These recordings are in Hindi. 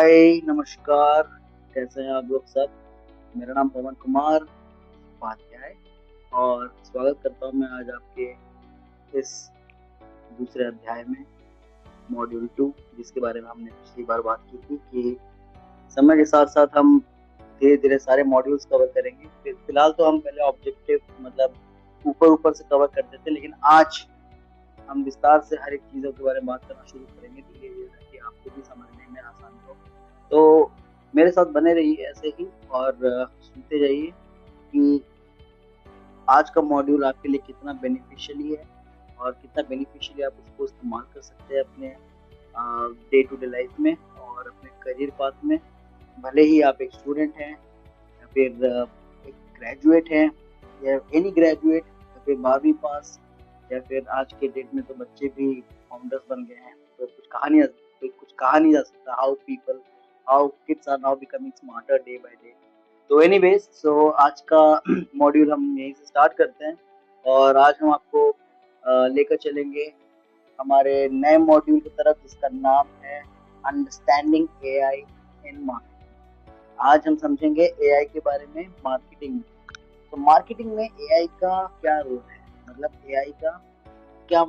हाय, नमस्कार। कैसे हैं आप लोग सब? मेरा नाम पवन कुमार उपाध्याय है और स्वागत करता हूं मैं आज आपके इस दूसरे अध्याय में, मॉड्यूल 2, जिसके बारे में हमने पिछली बार बात की थी कि समय के साथ-साथ हम धीरे-धीरे सारे मॉड्यूल्स कवर करेंगे। फिलहाल तो हम पहले ऑब्जेक्टिव मतलब ऊपर-ऊपर से कवर करते थे, लेकिन आज हम विस्तार से हर एक चीज़ों के बारे में बात करना शुरू करेंगे धीरे-धीरे, ताकि आपको भी समझने में आसानी हो। तो मेरे साथ बने रहिए ऐसे ही और सुनते जाइए कि आज का मॉड्यूल आपके लिए कितना बेनिफिशियली है और कितना बेनिफिशियली आप उसको इस्तेमाल कर सकते हैं अपने डे टू डे लाइफ में और अपने करियर पाथ में। भले ही आप एक स्टूडेंट हैं या फिर एक ग्रेजुएट हैं या एनी ग्रेजुएट या फिर 12वीं पास या फिर आज के डेट में तो बच्चे भी फाउंडर्स बन गए हैं, तो कुछ कहा नहीं जा सकता। How kids are now becoming smarter day by day. तो एनीवेज, सो आज का मॉड्यूल हम यहीं से स्टार्ट करते हैं और आज हम आपको लेकर चलेंगे हमारे नए मॉड्यूल की तरफ, जिसका नाम है अंडरस्टैंडिंग एआई इन मार्केटिंग। आज हम समझेंगे एआई के बारे में मार्केटिंग में। तो मार्केटिंग में एआई का क्या रोल है, मतलब एआई का क्या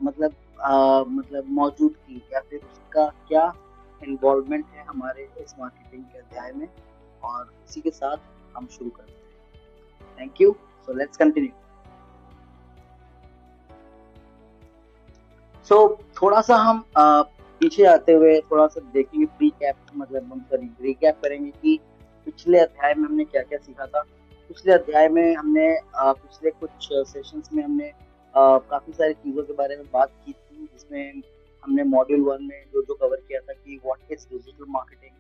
मतलब मौजूदगी या फिर उसका क्या इन्वॉल्वमेंट है हमारे इस मार्केटिंग के अध्याय में, और इसी के साथ हम शुरू करते हैं। Thank you. So let's continue. So थोड़ा सा हम पीछे आते हुए थोड़ा सा देखेंगे, रिकैप करेंगे कि पिछले अध्याय में हमने क्या क्या सीखा था। पिछले अध्याय में हमने पिछले कुछ सेशंस में हमने काफी सारी चीजों के बारे में बात की थी, जिसमें हमने मॉड्यूल 1 में जो कवर किया था कि what is digital marketing,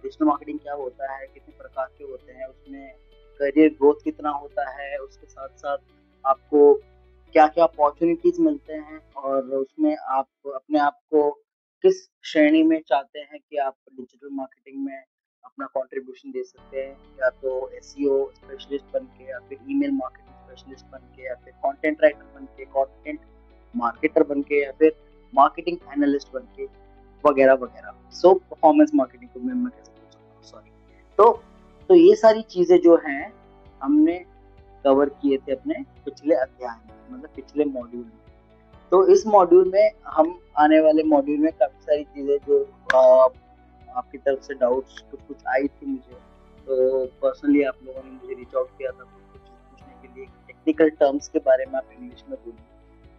digital marketing क्या होता है, कितने प्रकार के होते हैं, उसमें करियर ग्रोथ कितना होता है, उसके साथ साथ आपको क्या क्या अपॉर्चुनिटीज मिलते हैं और उसमें आप अपने आप को किस श्रेणी में चाहते हैं कि आप डिजिटल मार्केटिंग में अपना कंट्रीब्यूशन दे सकते हैं, या तो एसईओ स्पेशलिस्ट बन के या फिर ईमेल मार्केटिंग स्पेशलिस्ट बन के या फिर कंटेंट राइटर बन के, कंटेंट मार्केटर बन के, या फिर मार्केटिंग एनालिस्ट बन के, वगैरह वगैरह। सो परफॉर्मेंस मार्केटिंग को मैं कैसे बोल सकता हूँ, सॉरी। तो ये सारी चीजें जो हैं हमने कवर किए थे अपने पिछले अध्याय में, मतलब पिछले मॉड्यूल में। तो इस मॉड्यूल में हम आने वाले मॉड्यूल में काफी सारी चीजें जो आपकी तरफ से डाउट्स कुछ आई थी मुझे, तो पर्सनली आप लोगों ने मुझे रीच आउट किया था कुछ पूछने के लिए, टेक्निकल टर्म्स के बारे में आप इंग्लिश में बोलिए।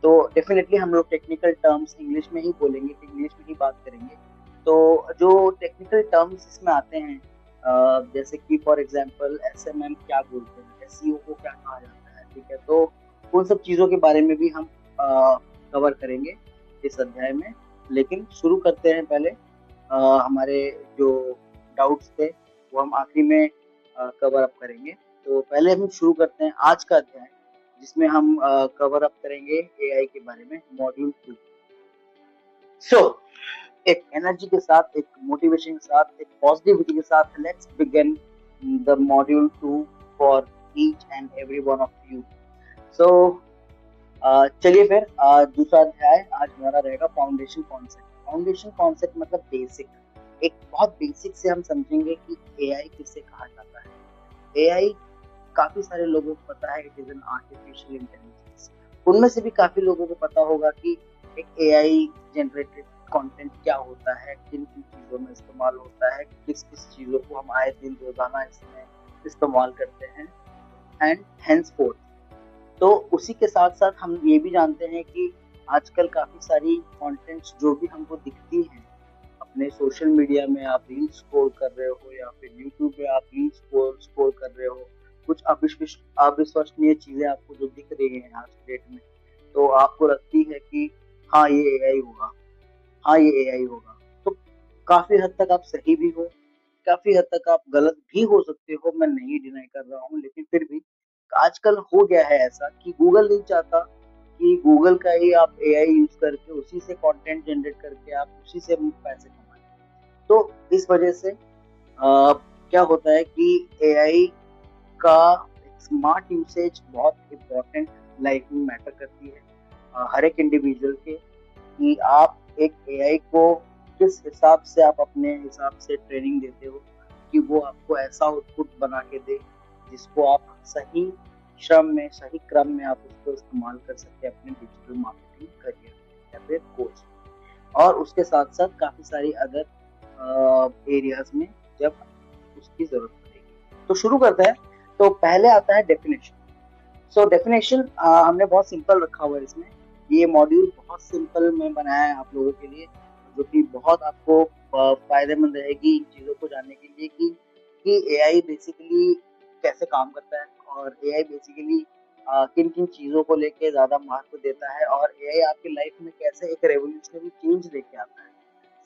तो डेफिनेटली हम लोग टेक्निकल टर्म्स इंग्लिश में ही बोलेंगे, इंग्लिश में ही बात करेंगे। तो जो टेक्निकल टर्म्स इसमें आते हैं, जैसे कि फॉर एग्जांपल एसएमएम क्या बोलते हैं, एसईओ को क्या कहा जाता है, ठीक है। तो उन सब चीज़ों के बारे में भी हम कवर करेंगे इस अध्याय में। लेकिन शुरू करते हैं पहले हमारे जो डाउट्स थे वो हम आखिरी में कवर अप करेंगे। तो पहले हम शुरू करते हैं आज का अध्याय, जिसमें हम कवर अप करेंगे एआई के बारे में, मॉड्यूल 2। सो एक एनर्जी के साथ, एक मोटिवेशन के साथ, एक पॉजिटिविटी के साथ, let's begin the module 2 for each and every one of you. So चलिए फिर दूसरा अध्याय आज हमारा रहेगा फाउंडेशन कॉन्सेप्ट। फाउंडेशन कॉन्सेप्ट मतलब बेसिक, एक बहुत बेसिक से हम समझेंगे कि एआई किसे कहा जाता है। एआई काफी सारे लोगों को पता है, it is an artificial intelligence. उनमें से भी काफी लोगों को पता होगा कि एक एआई जनरेटेड कंटेंट क्या होता है, किन किन चीजों में इस्तेमाल होता है, किस किस चीजों को हम आए दिन रोजाना इसमें इस्तेमाल करते हैं, एंड हेंसफोर्थ। तो उसी के साथ साथ हम ये भी जानते हैं कि आजकल काफी सारी कंटेंट्स जो भी हमको दिखती हैं अपने सोशल मीडिया में, आप रील स्क्रॉल कर रहे हो या फिर यूट्यूब पे आप रील स्क्रॉल कर रहे हो, कुछ अविश्वसनीय चीजें आपको जो दिख रही हैं आज के डेट में, तो आपको लगती है कि हाँ ये एआई होगा, हाँ ये एआई होगा। तो काफी हद तक आप सही भी हो, काफी हद तक आप गलत भी हो सकते हो, मैं नहीं डिनाई कर रहा हूँ, लेकिन फिर भी आजकल हो गया है ऐसा कि गूगल नहीं चाहता कि गूगल का ही आप एआई यूज करके उसी से कंटेंट जनरेट करके आप उसी से पैसे कमाएं। तो इस वजह से क्या होता है कि एआई का स्मार्ट यूसेज बहुत इम्पोर्टेंट लाइफ में मैटर करती है हर एक इंडिविजुअल के, कि आप एक एआई को किस हिसाब से आप अपने हिसाब से ट्रेनिंग देते हो कि वो आपको ऐसा आउटपुट बना के दे जिसको आप सही श्रम में, सही क्रम में आप उसको इस्तेमाल कर सकते हैं अपने डिजिटल मार्केटिंग करियर में या फिर कोर्स। और उसके साथ साथ काफी सारी अदर एरियाज में जब उसकी जरूरत पड़ेगी। तो शुरू करते हैं। तो पहले आता है डेफिनेशन। सो डेफिनेशन हमने बहुत सिंपल रखा हुआ है इसमें। ये मॉड्यूल बहुत सिंपल में बनाया है आप लोगों के लिए, जो कि बहुत आपको फायदेमंद रहेगी इन चीज़ों को जानने के लिए कि एआई बेसिकली कैसे काम करता है और एआई बेसिकली किन किन चीज़ों को लेके ज़्यादा महत्व देता है और एआई आपकी लाइफ में कैसे एक रेवोल्यूशनरी चेंज लेके आता है।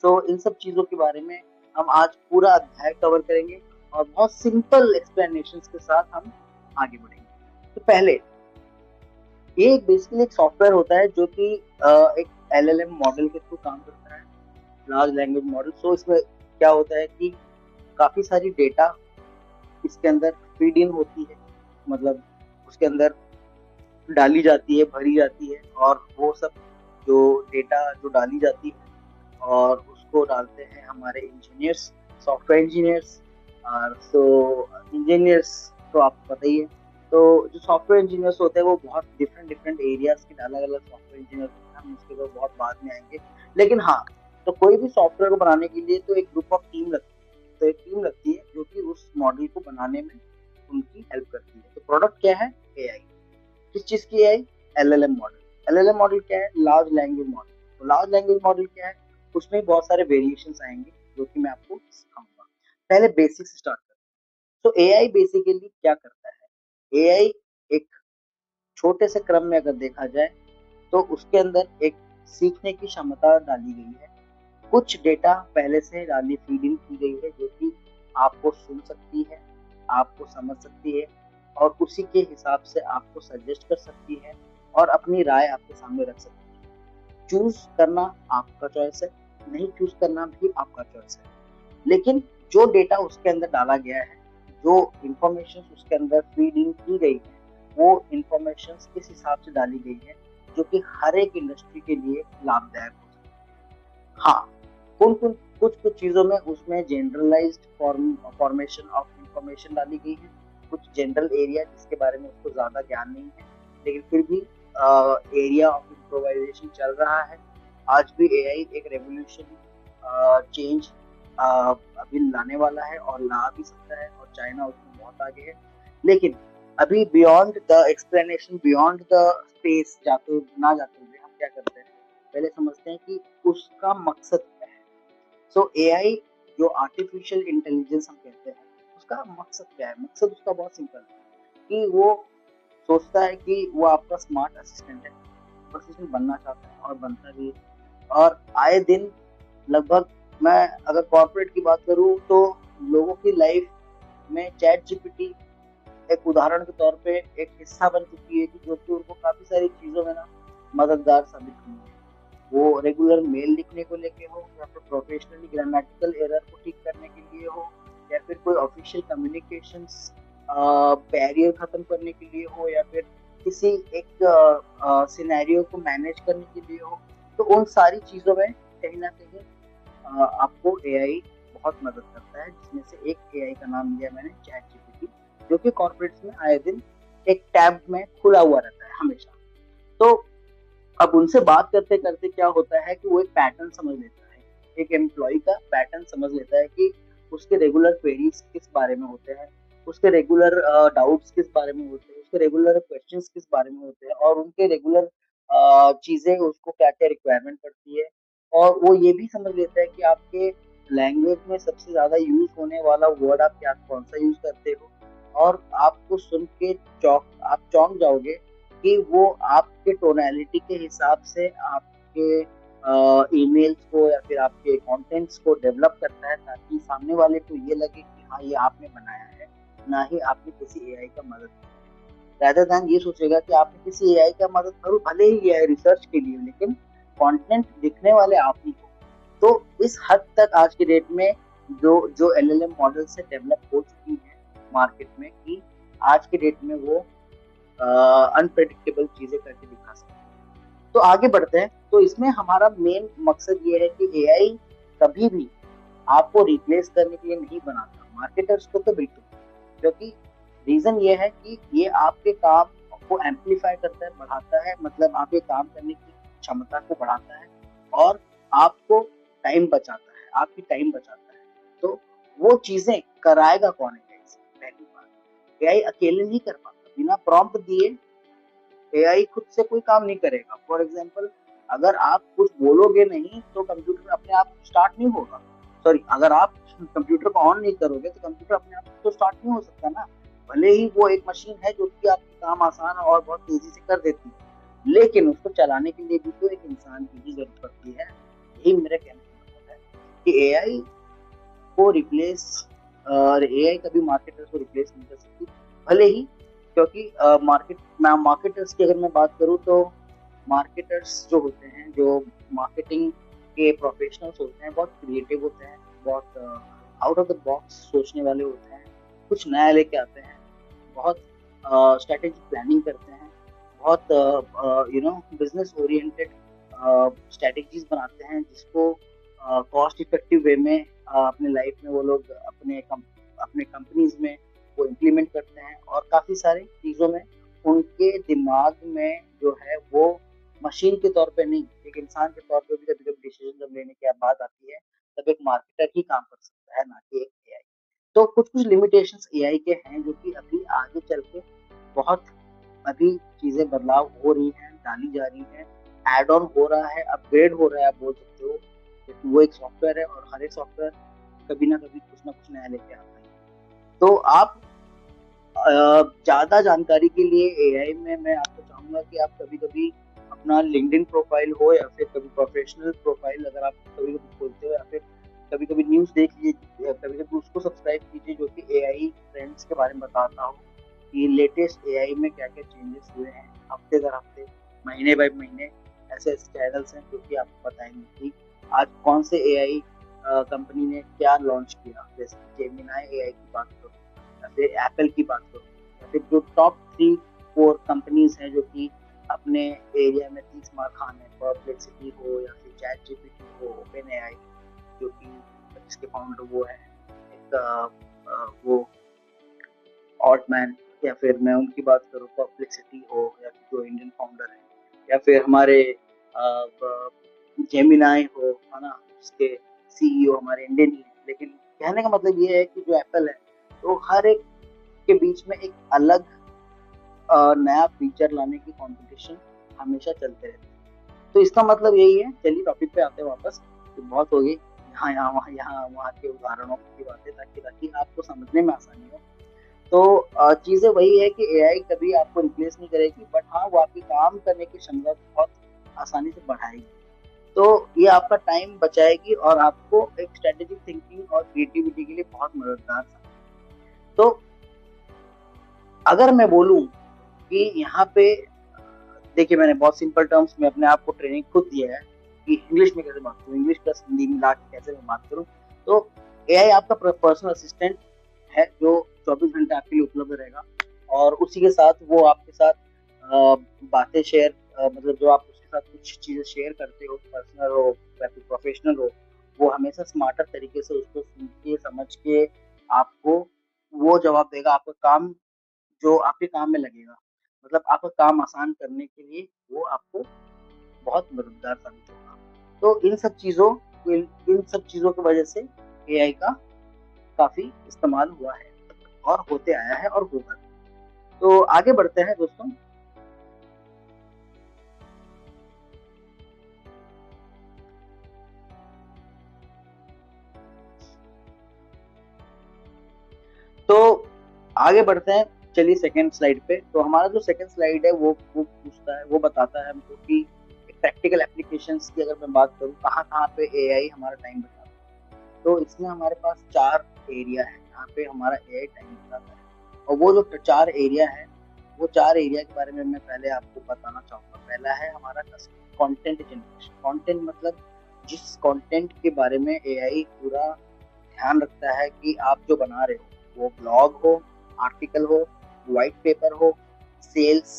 सो इन सब चीज़ों के बारे में हम आज पूरा अध्याय कवर करेंगे और बहुत सिंपल एक्सप्लेनेशंस के साथ हम आगे बढ़ेंगे। तो पहले ये बेसिकली एक सॉफ्टवेयर होता है जो कि एक एलएलएम मॉडल के थ्रू काम करता है, लार्ज लैंग्वेज मॉडल। सो इसमें क्या होता है कि काफी सारी डेटा इसके अंदर फीड इन होती है, मतलब उसके अंदर डाली जाती है, भरी जाती है, और वो सब जो डेटा जो डाली जाती है और उसको डालते हैं हमारे इंजीनियर्स, सॉफ्टवेयर इंजीनियर्स। सो इंजीनियर्स तो आपको पता ही है। तो जो सॉफ्टवेयर इंजीनियर्स होते हैं वो बहुत डिफरेंट डिफरेंट एरियाज के अलग अलग सॉफ्टवेयर इंजीनियर होते हैं, हम उसके बाद बहुत बाद में आएंगे। लेकिन हाँ, तो कोई भी सॉफ्टवेयर को बनाने के लिए तो एक ग्रुप ऑफ टीम लगती है, तो एक टीम लगती है जो कि उस मॉडल को बनाने में उनकी हेल्प करती है। तो प्रोडक्ट क्या है? एआई। किस चीज की AI? LLM model. LLM model क्या है? Large language model. तो लार्ज लैंग्वेज मॉडल क्या है? उसमें बहुत सारे वेरिएशंस आएंगे जो कि मैं आपको सिखाऊंगा। पहले बेसिक से स्टार्ट करते हैं। तो एआई बेसिकली क्या करता है? एआई एक छोटे से क्रम में अगर देखा जाए तो उसके अंदर एक सीखने की क्षमता डाली गई है। कुछ डेटा पहले से डाली फीड इन की गई है जो कि आपको सुन सकती है, आपको समझ सकती है और उसी के हिसाब से आपको सजेस्ट कर सकती है और अपनी राय आपके सामने रख सकती है। चूज करना आपका चॉइस है, नहीं चूज करना भी आपका चॉइस है। लेकिन जो डेटा उसके अंदर डाला गया है, जो इंफॉर्मेशन उसके अंदर फीड इन की गई है, वो इंफॉर्मेशन इस हिसाब से डाली गई है जो कि हर एक इंडस्ट्री के लिए लाभदायक हो सकती है। हाँ, कुछ चीजों में उसमें जनरलाइज्ड फॉर्मेशन ऑफ इंफॉर्मेशन डाली गई है, कुछ जनरल एरिया जिसके बारे में उसको ज्यादा ज्ञान नहीं है, लेकिन फिर भी एरिया ऑफ इम्प्रोवाइजेशन चल रहा है। आज भी एआई एक रेवोल्यूशन चेंज अभी लाने वाला है और ला भी सकता है, और चाइना उसमें बहुत आगे है। लेकिन अभी beyond the explanation, beyond the space जाते हुए हम क्या करते हैं, पहले समझते हैं कि उसका मकसद क्या है। सो एआई जो आर्टिफिशियल इंटेलिजेंस हम कहते हैं, उसका मकसद क्या है? मकसद उसका बहुत सिंपल है कि वो सोचता है कि वो आपका स्मार्ट असिस्टेंट है, असिस्टेंट बनना चाहता है और बनता भी है। और आए दिन लगभग, मैं अगर कॉर्पोरेट की बात करूं तो लोगों की लाइफ में चैट जीपीटी एक उदाहरण के तौर पे एक हिस्सा बन चुकी है कि जो कि उनको काफी सारी चीजों में ना मददगार साबित हुई है। वो रेगुलर मेल लिखने को लेके हो, या फिर प्रोफेशनली ग्रामेटिकल एरर को ठीक करने के लिए हो, या फिर कोई ऑफिशियल कम्युनिकेशंस बैरियर खत्म करने के लिए हो, या फिर किसी एक सिनेरियो को मैनेज करने के लिए हो। तो उन सारी चीजों में कहीं ना कहीं आपको एआई बहुत मदद करता है, जिसमें से एक एआई का नाम लिया मैंने, चैट जीपीटी, जो कि कॉर्पोरेट्स में आए दिन एक टैब में खुला हुआ रहता है हमेशा। तो अब उनसे बात करते करते क्या होता है कि वो एक पैटर्न समझ लेता है, एक एम्प्लॉय का पैटर्न समझ लेता है कि उसके रेगुलर क्वेरीज किस बारे में होते हैं, उसके रेगुलर डाउट्स किस बारे में होते हैं, उसके रेगुलर क्वेश्चंस किस बारे में होते हैं, और उनके रेगुलर चीजें उसको क्या क्या रिक्वायरमेंट पड़ती है। और वो ये भी समझ लेता है कि आपके लैंग्वेज में सबसे ज्यादा यूज होने वाला वर्ड आप क्या कौन सा यूज करते हो, और आपको सुन के आप चौंक जाओगे कि वो आपके टोनैलिटी के हिसाब से आपके ईमेल्स को या फिर आपके कंटेंट्स को डेवलप करता है, ताकि सामने वाले को ये लगे कि हाँ, ये आपने बनाया है, ना ही आपने किसी एआई का मदद की है। रादर दैन ये सोचेगा कि आपने किसी एआई का मदद करो, भले ही एआई रिसर्च के लिए, लेकिन कंटेंट लिखने वाले आप ही हो। तो इस हद तक आज की डेट में जो एलएलएम मॉडल से डेवलप हो चुकी है मार्केट में, कि आज की डेट में वो अनप्रेडिक्टेबल चीजें करके दिखा सकते हैं। तो आगे बढ़ते हैं। तो इसमें हमारा मेन मकसद ये है कि एआई कभी भी आपको रिप्लेस करने के लिए नहीं बनाता, मार्केटर्स को तो बिल्कुल, क्योंकि रीजन ये है कि ये आपके काम को एम्पलीफाई करता है, बढ़ाता है, मतलब आपके काम करने की क्षमता को बढ़ाता है और आपको टाइम बचाता है, आपकी टाइम बचाता है। तो वो चीजें कराएगा कौन है एआई से? पहली बात, एआई अकेले नहीं कर पाता, बिना प्रॉम्प्ट दिए एआई खुद से कोई काम नहीं करेगा। फॉर एग्जाम्पल, अगर आप कुछ बोलोगे नहीं तो कंप्यूटर अपने आप स्टार्ट नहीं होगा। सॉरी, अगर आप कंप्यूटर को ऑन नहीं करोगे तो कंप्यूटर अपने आप तो स्टार्ट नहीं हो सकता ना। भले ही वो एक मशीन है जो कि आपके काम आसान और बहुत तेजी से कर देती है, लेकिन उसको चलाने के लिए भी तो एक इंसान की ही जरूरत पड़ती है। यही मेरा कहने का मतलब है कि एआई को रिप्लेस, और एआई कभी मार्केटर्स को रिप्लेस नहीं कर सकती। भले ही, क्योंकि मार्केटर्स की अगर मैं बात करूँ तो मार्केटर्स जो होते हैं, जो मार्केटिंग के प्रोफेशनल्स होते हैं, बहुत क्रिएटिव होते हैं, बहुत आउट ऑफ द बॉक्स सोचने वाले होते हैं, कुछ नया लेके आते हैं, बहुत स्ट्रेटेजिक प्लानिंग करते हैं, बहुत बिजनेस ओरिएंटेड स्ट्रेटेजीज बनाते हैं, जिसको कॉस्ट इफेक्टिव वे में अपने लाइफ में वो लोग अपने कंपनीज में वो इम्प्लीमेंट करते हैं। और काफी सारी चीजों में उनके दिमाग में जो है वो मशीन के तौर पे नहीं, एक इंसान के तौर पे भी कभी कभी डिसीजन जब लेने की बात आती है, तब एक मार्केटर ही काम कर सकता है, ना कि एक एआई। तो कुछ कुछ लिमिटेशंस एआई के हैं जो कि अभी आगे चल के बहुत, अभी चीजें बदलाव हो रही हैं, डाली जा रही हैं, एड ऑन हो रहा है, अपग्रेड हो रहा है, आप बोल सकते हो, क्योंकि वो एक सॉफ्टवेयर है और हर एक सॉफ्टवेयर कभी ना कभी कुछ ना कुछ नया लेके आता है। तो आप ज्यादा जानकारी के लिए एआई में मैं आपको चाहूंगा कि आप कभी कभी अपना लिंक्डइन प्रोफाइल हो या फिर कभी प्रोफेशनल प्रोफाइल अगर आप कभी कभी खोलते हो, या फिर कभी कभी न्यूज देख लीजिए, कभी कभी उसको सब्सक्राइब कीजिए जो कि एआई ट्रेंड्स के बारे में बताता हो कि लेटेस्ट एआई में क्या क्या चेंजेस हुए हैं, हफ्ते दर हफ्ते, महीने बाय महीने। ऐसे ऐसे चैनल्स हैं जो कि आपको बताएंगे कि आज कौन से एआई कंपनी ने क्या लॉन्च किया। जैसे जेमिनाई एआई की बात करो, या फिर एप्पल की बात करो, या फिर जो टॉप 3-4 कंपनीज हैं जो कि अपने एरिया में 30 मार खान है, परप्लेक्सिटी हो या फिर चैट जीपीटी हो, ओपन एआई जो कि जिसके फाउंडर वो है एक वो ऑटमैन, या फिर मैं उनकी बात करूँ परप्लेक्सिटी हो, या फिर जो इंडियन फाउंडर है, या फिर हमारे जेमिनाई हो, है ना, उसके सीईओ हमारे इंडियन ही है। लेकिन कहने का मतलब ये है कि जो एप्पल है, तो हर एक के बीच में एक अलग नया फीचर लाने की कंपटीशन हमेशा चलते रहते हैं। तो इसका मतलब यही है। चलिए टॉपिक पे आते हैं वापस, तो बहुत हो गई यहाँ वहाँ के उदाहरणों की बातें, ताकि ताकि आपको समझने में आसानी हो। तो चीजें वही है कि एआई कभी आपको रिप्लेस नहीं करेगी, बट हाँ वो आपकी काम करने की क्षमता को बहुत आसानी से बढ़ाएगी। तो ये आपका टाइम बचाएगी और आपको एक स्ट्रेटेजिक थिंकिंग और क्रिएटिविटी के लिए बहुत मददगार है। तो अगर मैं बोलूं कि यहाँ पे देखिए, मैंने बहुत सिंपल टर्म्स में अपने आप को ट्रेनिंग खुद दिया है कि इंग्लिश में कैसे बात करूँ, इंग्लिश प्लस हिंदी मिला के कैसे मैं बात करूँ। तो एआई आपका पर्सनल असिस्टेंट है जो 24 घंटे आपके लिए उपलब्ध रहेगा, और उसी के साथ वो आपके साथ बातें शेयर, मतलब जो आप उसके साथ कुछ चीजें शेयर करते हो, पर्सनल हो या फिर प्रोफेशनल हो, वो हमेशा स्मार्टर तरीके से उसको सुन के समझ के आपको वो जवाब देगा। आपका काम जो आपके काम में लगेगा, मतलब आपका काम आसान करने के लिए वो आपको बहुत मददगार साबित होगा। तो इन सब चीजों की वजह से एआई का काफी इस्तेमाल हुआ है और होते आया है और होगा। तो आगे बढ़ते हैं दोस्तों। तो आगे बढ़ते हैं, चलिए सेकेंड स्लाइड पे। तो हमारा जो सेकेंड स्लाइड है वो पूछता है, वो बताता है हमको कि प्रैक्टिकल एप्लीकेशंस की अगर मैं बात करूँ कहाँ कहाँ पे एआई हमारा टाइम बचाता है। तो इसमें हमारे पास 4 एरिया है जहाँ पे हमारा एआई टाइम बचाता है। और वो जो 4 एरिया है, वो 4 एरिया के बारे में मैं पहले आपको बताना चाहूँगा। पहला है हमारा कंटेंट जनरेशन। कंटेंट मतलब जिस कंटेंट के बारे में एआई पूरा ध्यान रखता है कि आप जो बना रहे हो, वो ब्लॉग हो, आर्टिकल हो, व्हाइट पेपर हो, सेल्स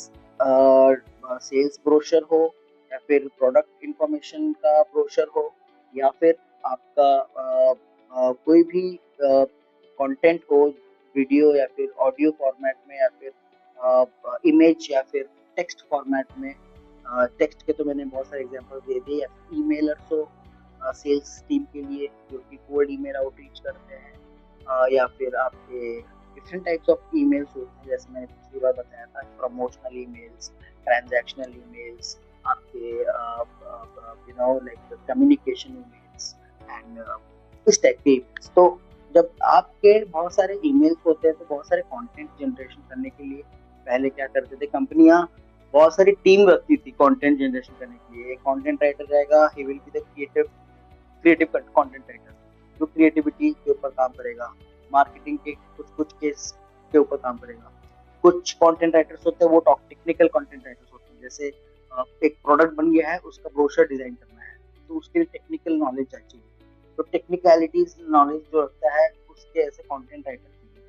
सेल्स ब्रोशर हो, या फिर प्रोडक्ट इंफॉर्मेशन का ब्रोशर हो, या फिर आपका कोई भी कंटेंट हो, वीडियो या फिर ऑडियो फॉर्मेट में या फिर इमेज या फिर टेक्स्ट फॉर्मेट में। टेक्स्ट के तो मैंने बहुत सारे एग्जांपल दे दिए, या फिर ईमेलर्स हो सेल्स टीम के लिए जो कि कोल्ड ईमेल आउटरीच करते हैं, या फिर आपके डिफरेंट टाइप्स ऑफ ईमेल्स होते हैं, जैसे मैंने पिछली बार बताया था, प्रमोशनल ईमेल्स, ट्रांजैक्शनल ईमेल्स, आपके लाइक कम्युनिकेशन ईमेल्स एंड इस टाइप के ईमेल्स। तो जब आपके बहुत सारे ईमेल्स होते हैं तो बहुत सारे कंटेंट जनरेशन करने के लिए पहले क्या करते थे कंपनियां, बहुत सारी टीम रखती थी कंटेंट जनरेशन करने के लिए। एक कंटेंट राइटर रहेगा, he will be the creative content writer, जो क्रिएटिविटी के ऊपर काम करेगा, मार्केटिंग के कुछ कुछ केस के ऊपर काम करेगा। कुछ कंटेंट राइटर्स होते हैं वो टेक्निकल कंटेंट राइटर्स होते हैं, जैसे एक प्रोडक्ट बन गया है, उसका ब्रोशर डिजाइन करना है, तो उसके लिए टेक्निकल नॉलेज चाहिए। तो टेक्निकलिटीज नॉलेज जो रखता है उसके ऐसे कंटेंट राइटर चाहिए,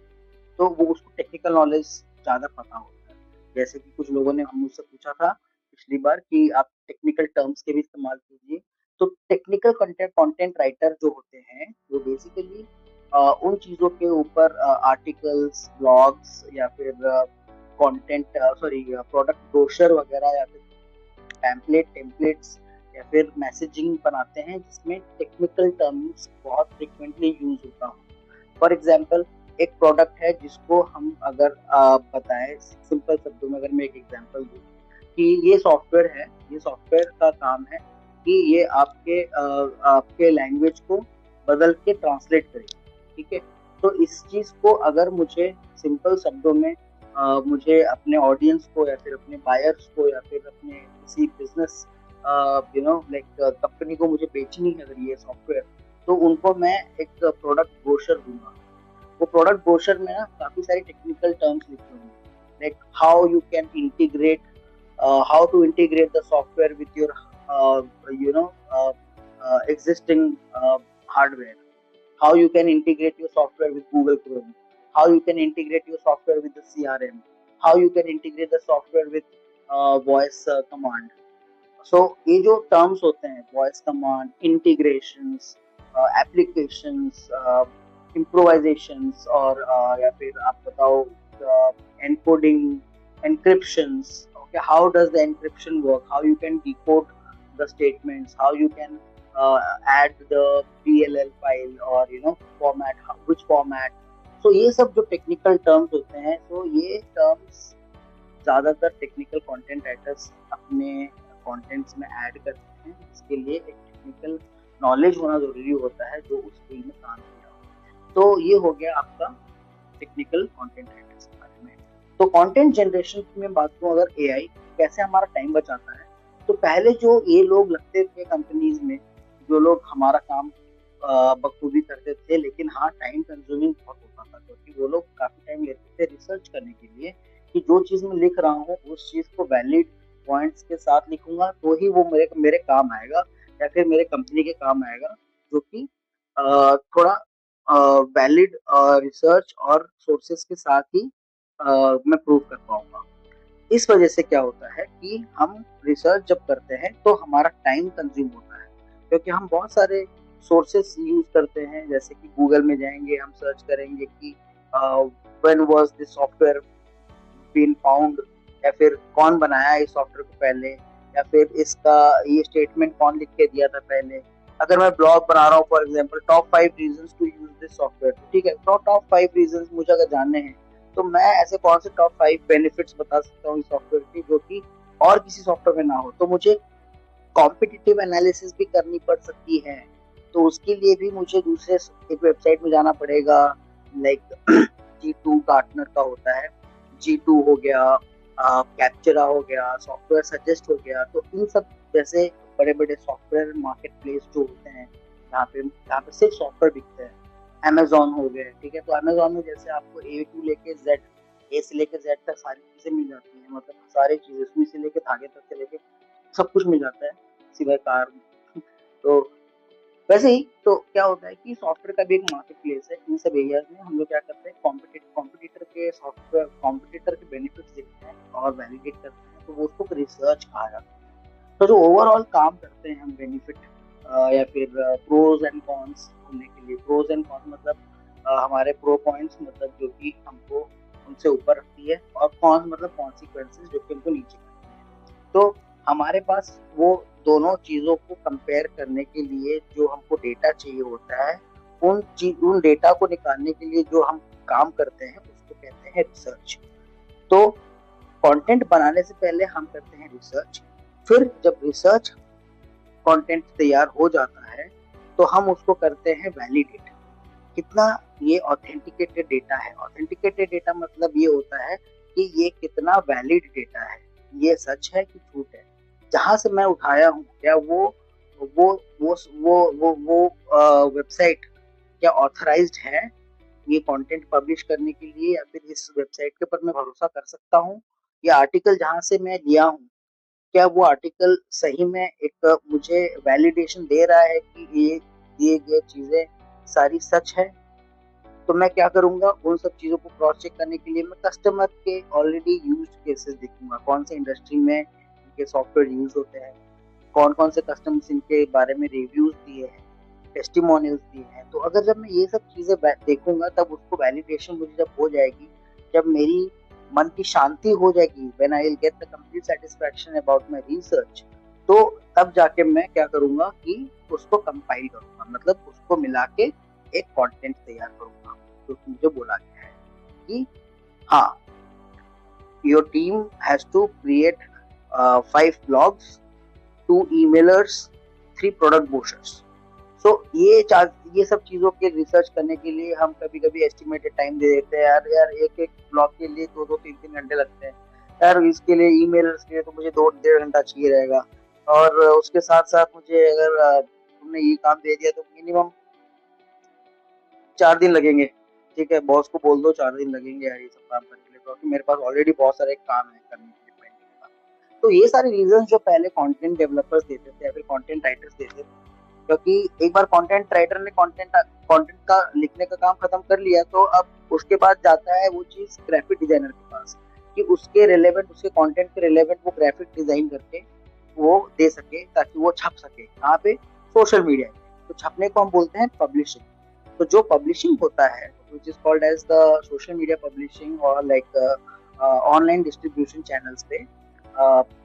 तो वो उसको टेक्निकल नॉलेज ज्यादा पता होता है। जैसे कि कुछ लोगों ने हम मुझसे पूछा था पिछली बार कि आप टेक्निकल टर्म्स के भी इस्तेमाल कीजिए। तो टेक्निकल कंटेंट कंटेंट राइटर जो होते हैं वो बेसिकली उन चीजों के ऊपर आर्टिकल्स, ब्लॉग्स या फिर कंटेंट सॉरी प्रोडक्ट ब्रोशर वगैरह या फिर टेम्पलेट्स या फिर मैसेजिंग बनाते हैं जिसमें टेक्निकल टर्म्स बहुत फ्रिक्वेंटली यूज होता हो। फॉर एग्जाम्पल, एक प्रोडक्ट है जिसको हम अगर बताएं सिंपल शब्दों में, अगर मैं एक एग्जाम्पल दूं कि ये सॉफ्टवेयर है, ये सॉफ्टवेयर का काम है कि ये आपके लैंग्वेज को बदल के ट्रांसलेट करेगा, ठीक है। तो इस चीज को अगर मुझे सिंपल शब्दों में मुझे अपने ऑडियंस को या फिर अपने बायर्स को या फिर अपने किसी बिजनेस लाइक कंपनी को मुझे बेचनी है अगर ये सॉफ्टवेयर, तो उनको मैं एक प्रोडक्ट ब्रोशर दूंगा। वो प्रोडक्ट ब्रोशर में ना काफी सारी टेक्निकल टर्म्स लिखे होंगे, like how you can integrate, how to integrate the software with your existing hardware, how you can integrate your software with Google Chrome, how you can integrate your software with the CRM, how you can integrate the software with voice command। So ये जो टर्म्स होते हैं, voice command, integrations, applications, improvisations, और या फिर आप बताओ encoding, encryptions, okay, how does the encryption work, how you can decode the statements, how you can add the DLL file or format, which format। so ये सब जो टेक्निकल टर्म्स होते हैं, तो ये टर्म्स ज्यादातर टेक्निकल कंटेंट राइटर्स अपने कंटेंट्स में ऐड करते हैं, जिसके लिए एक टेक्निकल नॉलेज होना जरूरी होता है जो उस फील्ड में काम किया हो। तो ये हो गया आपका टेक्निकल कंटेंट राइटर्स के बारे में। तो कंटेंट जनरेशन में बात करूं, अगर एआई कैसे हमारा टाइम बचाता है, तो पहले जो ये लोग लगते थे कंपनीज में, जो लोग हमारा काम बखूबी करते थे, लेकिन हाँ टाइम कंज्यूमिंग बहुत होता था, क्योंकि वो लोग काफी टाइम लेते थे रिसर्च करने के लिए कि जो चीज मैं लिख रहा हूँ उस चीज को वैलिड पॉइंट्स के साथ लिखूंगा तो ही वो मेरे मेरे काम आएगा या फिर मेरे कंपनी के काम आएगा, जो कि थोड़ा वैलिड रिसर्च और सोर्सेस के साथ ही मैं प्रूव कर पाऊंगा। इस वजह से क्या होता है कि हम रिसर्च जब करते हैं तो हमारा टाइम कंज्यूम होता है, क्योंकि हम बहुत सारे सोर्सेस यूज करते हैं, जैसे कि गूगल में जाएंगे, हम सर्च करेंगे कि when was this software been found, या फिर कौन बनाया इस सॉफ्टवेयर को पहले, या फिर इसका ये स्टेटमेंट कौन लिख के दिया था पहले। अगर मैं ब्लॉग बना रहा हूँ for example, top 5 reasons to use this software, ठीक है, तो टॉप 5 रीजंस मुझे अगर जानने हैं तो मैं ऐसे कौन से टॉप 5 बेनिफिट्स बता सकता हूँ इस सॉफ्टवेयर की जो कि और किसी सॉफ्टवेयर में ना हो। तो मुझे कॉम्पिटिटिव एनालिसिस भी करनी पड़ सकती है, तो उसके लिए भी मुझे दूसरे एक वेबसाइट में जाना पड़ेगा, लाइक G2 गार्टनर का होता है, G2 हो गया, कैप्चरा हो गया, सॉफ्टवेयर सजेस्ट हो गया। तो इन सब जैसे बड़े बड़े सॉफ्टवेयर मार्केट प्लेस जो होते हैं यहाँ पे सिर्फ सॉफ्टवेयर बिकते हैं। अमेजोन हो गए, ठीक है, तो अमेजोन में जैसे आपको ए से लेके जेड तक सारी चीजें मिल जाती है, मतलब सारी चीजें सुई से लेके धागे तक से लेके सब कुछ मिल जाता है सिवाय कार। तो वैसे ही तो क्या होता है कि सॉफ्टवेयर का भी एक मार्केट प्लेस है। इन सब एरियाज में हम लोग क्या करते हैं, कॉम्पिटिटर के बेनिफिट्स देखते हैं और वैलिडेट करते हैं, तो वो उसको रिसर्च कहा जाता है। तो जो ओवरऑल काम करते हैं हम बेनिफिट या फिर प्रोज एंड कॉन्स ढूंढने के लिए। प्रोज एंड कॉन्स मतलब हमारे प्रो पॉइंट्स मतलब जो कि हमको उनसे ऊपर रखती है, और कॉन्स मतलब कॉन्सिक्वेंसेस जो कि उनको नीचे रखती है। तो हमारे पास वो दोनों चीजों को कंपेयर करने के लिए जो हमको डेटा चाहिए होता है, उन डेटा को निकालने के लिए जो हम काम करते हैं उसको कहते हैं रिसर्च। तो कंटेंट बनाने से पहले हम करते हैं रिसर्च। फिर जब रिसर्च कंटेंट तैयार हो जाता है तो हम उसको करते हैं वैलिडेट, कितना ये ऑथेंटिकेटेड डेटा है। ऑथेंटिकेटेड डेटा मतलब ये होता है कि ये कितना वैलिड डेटा है, ये सच है कि झूठ है, जहां से मैं उठाया हूँ क्या वो वेबसाइट क्या ऑथराइज्ड है ये कंटेंट पब्लिश करने के लिए, या फिर इस वेबसाइट के ऊपर मैं भरोसा कर सकता हूँ। ये आर्टिकल जहां से मैं लिया हूँ क्या वो आर्टिकल सही में एक मुझे वैलिडेशन दे रहा है कि ये चीजें सारी सच है। तो मैं क्या करूंगा, उन सब चीजों को क्रॉस चेक करने के लिए मैं कस्टमर के ऑलरेडी यूज्ड केसेस देखूंगा, कौन से इंडस्ट्री में इनके सॉफ्टवेयर यूज होते हैं, कौन कौन से कस्टमर्स इनके बारे में रिव्यूज दिए हैं, टेस्टिमोनियल्स दिए हैं। तो अगर जब मैं ये सब चीजें देखूंगा तब उसको वैलिडेशन मुझे जब हो जाएगी, जब मेरी मन की शांति हो जाएगी, when I will get the complete satisfaction about my research, तो तब जाके मैं क्या करूंगा कि उसको कंपाइल करूंगा, मतलब उसको मिला के एक कंटेंट तैयार करूंगा जो मुझे बोला गया है कि हाँ, your team has to create 5 blogs, 2 emailers, 3 product brochures। So ये सब चीजों के रिसर्च करने के लिए हम कभी कभी एस्टिमेटेड टाइम दे देते हैं, यार यार एक एक ब्लॉग के लिए 2-3 घंटे लगते हैं, यार इसके लिए ईमेल्स के लिए तो मुझे 2-1.5 घंटा चाहिए रहेगा, और उसके साथ साथ मुझे अगर तुमने ये काम दे दिया तो मिनिमम 4 दिन लगेंगे। ठीक है, बॉस को बोल दो 4 दिन लगेंगे यार ये सब काम करने के लिए, क्योंकि मेरे पास ऑलरेडी बहुत सारे काम है करने के लिए पेंडिंग। तो ये सारे रीजन जो पहले कंटेंट डेवलपर्स देते थे या फिर कंटेंट राइटर्स देते थे, क्योंकि एक बार कंटेंट राइटर ने कंटेंट का लिखने का काम खत्म कर लिया तो अब उसके बाद जाता है वो चीज ग्राफिक डिजाइनर के पास कि उसके रिलेवेंट, उसके कंटेंट के रिलेवेंट वो ग्राफिक डिजाइन करके वो दे सके ताकि वो छप सके कहाँ पे, सोशल मीडिया पे। तो छपने को हम बोलते हैं पब्लिशिंग। तो जो पब्लिशिंग होता है which is called as the social media publishing और लाइक ऑनलाइन डिस्ट्रीब्यूशन चैनल्स पे,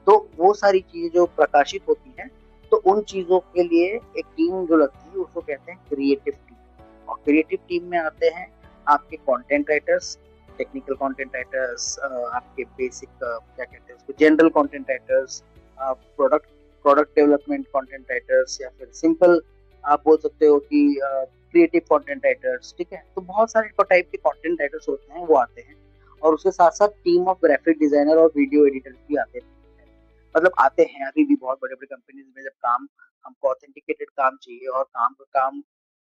तो वो सारी चीजें जो प्रकाशित होती हैं, तो उन चीजों के लिए एक टीम जो लगती है उसको कहते हैं क्रिएटिव टीम। और क्रिएटिव टीम में आते हैं आपके content writers, technical content writers, आपके बेसिक क्या कहते हैं उसको, general content writers, product product development content writers, या फिर सिंपल आप बोल सकते हो कि क्रिएटिव कंटेंट राइटर्स। ठीक है, तो बहुत सारे टाइप के कंटेंट राइटर्स होते हैं वो आते हैं, और उसके साथ साथ टीम ऑफ ग्राफिक डिजाइनर और वीडियो एडिटर्स भी आते हैं, मतलब आते हैं अभी भी। बहुत बड़े बड़े कंपनीज में जब काम, हमको ऑथेंटिकेटेड काम चाहिए और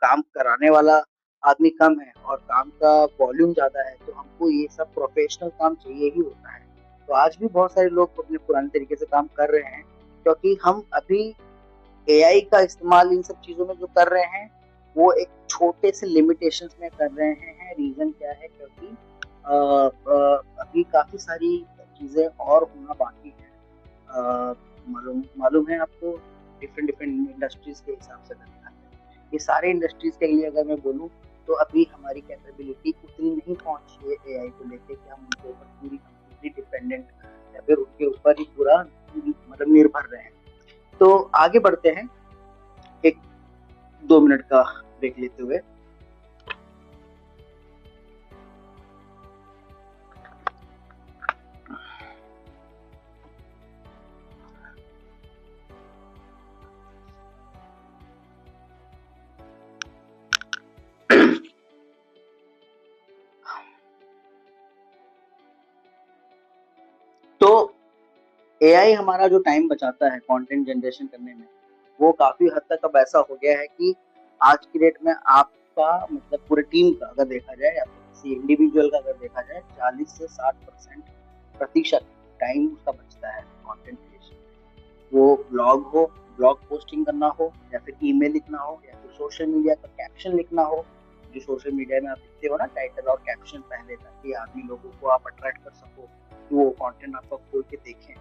काम कराने वाला आदमी कम है और काम का वॉल्यूम ज्यादा है, तो हमको ये सब प्रोफेशनल काम चाहिए ही होता है। तो आज भी बहुत सारे लोग अपने पुराने तरीके से काम कर रहे हैं, क्योंकि हम अभी एआई का इस्तेमाल इन सब चीजों में जो कर रहे हैं वो एक छोटे से लिमिटेशंस में कर रहे हैं। रीजन क्या है, क्योंकि अभी काफी सारी चीजें और होना बाकी है। मालूम मालूम है आपको, डिफरेंट डिफरेंट इंडस्ट्रीज के हिसाब से अगर देखा जाए, ये सारे इंडस्ट्रीज के लिए अगर मैं बोलूँ तो अभी हमारी कैपेबिलिटी उतनी नहीं पहुंची है एआई को लेके कि हम उनके ऊपर पूरी कंप्लीटली डिपेंडेंट या फिर उनके ऊपर ही पूरा मतलब निर्भर रहे हैं। तो आगे बढ़ते हैं, एक 2 मिनट का ब्रेक लेते हुए। तो एआई हमारा जो टाइम बचाता है कंटेंट जनरेशन करने में, वो काफी हद तक अब ऐसा हो गया है कि आज की डेट में आपका मतलब पूरे टीम का अगर देखा जाए या तो किसी इंडिविजुअल का अगर देखा जाए, 40 से 60% प्रतिशत टाइम उसका बचता है कंटेंट क्रिएशन। वो ब्लॉग पोस्टिंग करना हो, या फिर ईमेल लिखना हो, या फिर सोशल मीडिया का कैप्शन लिखना हो। जो सोशल मीडिया में आप लिखते हो ना टाइटल और कैप्शन पहले, ताकि आदमी लोगों को आप अट्रैक्ट कर सको कि वो कंटेंट आपका खोल के देखें।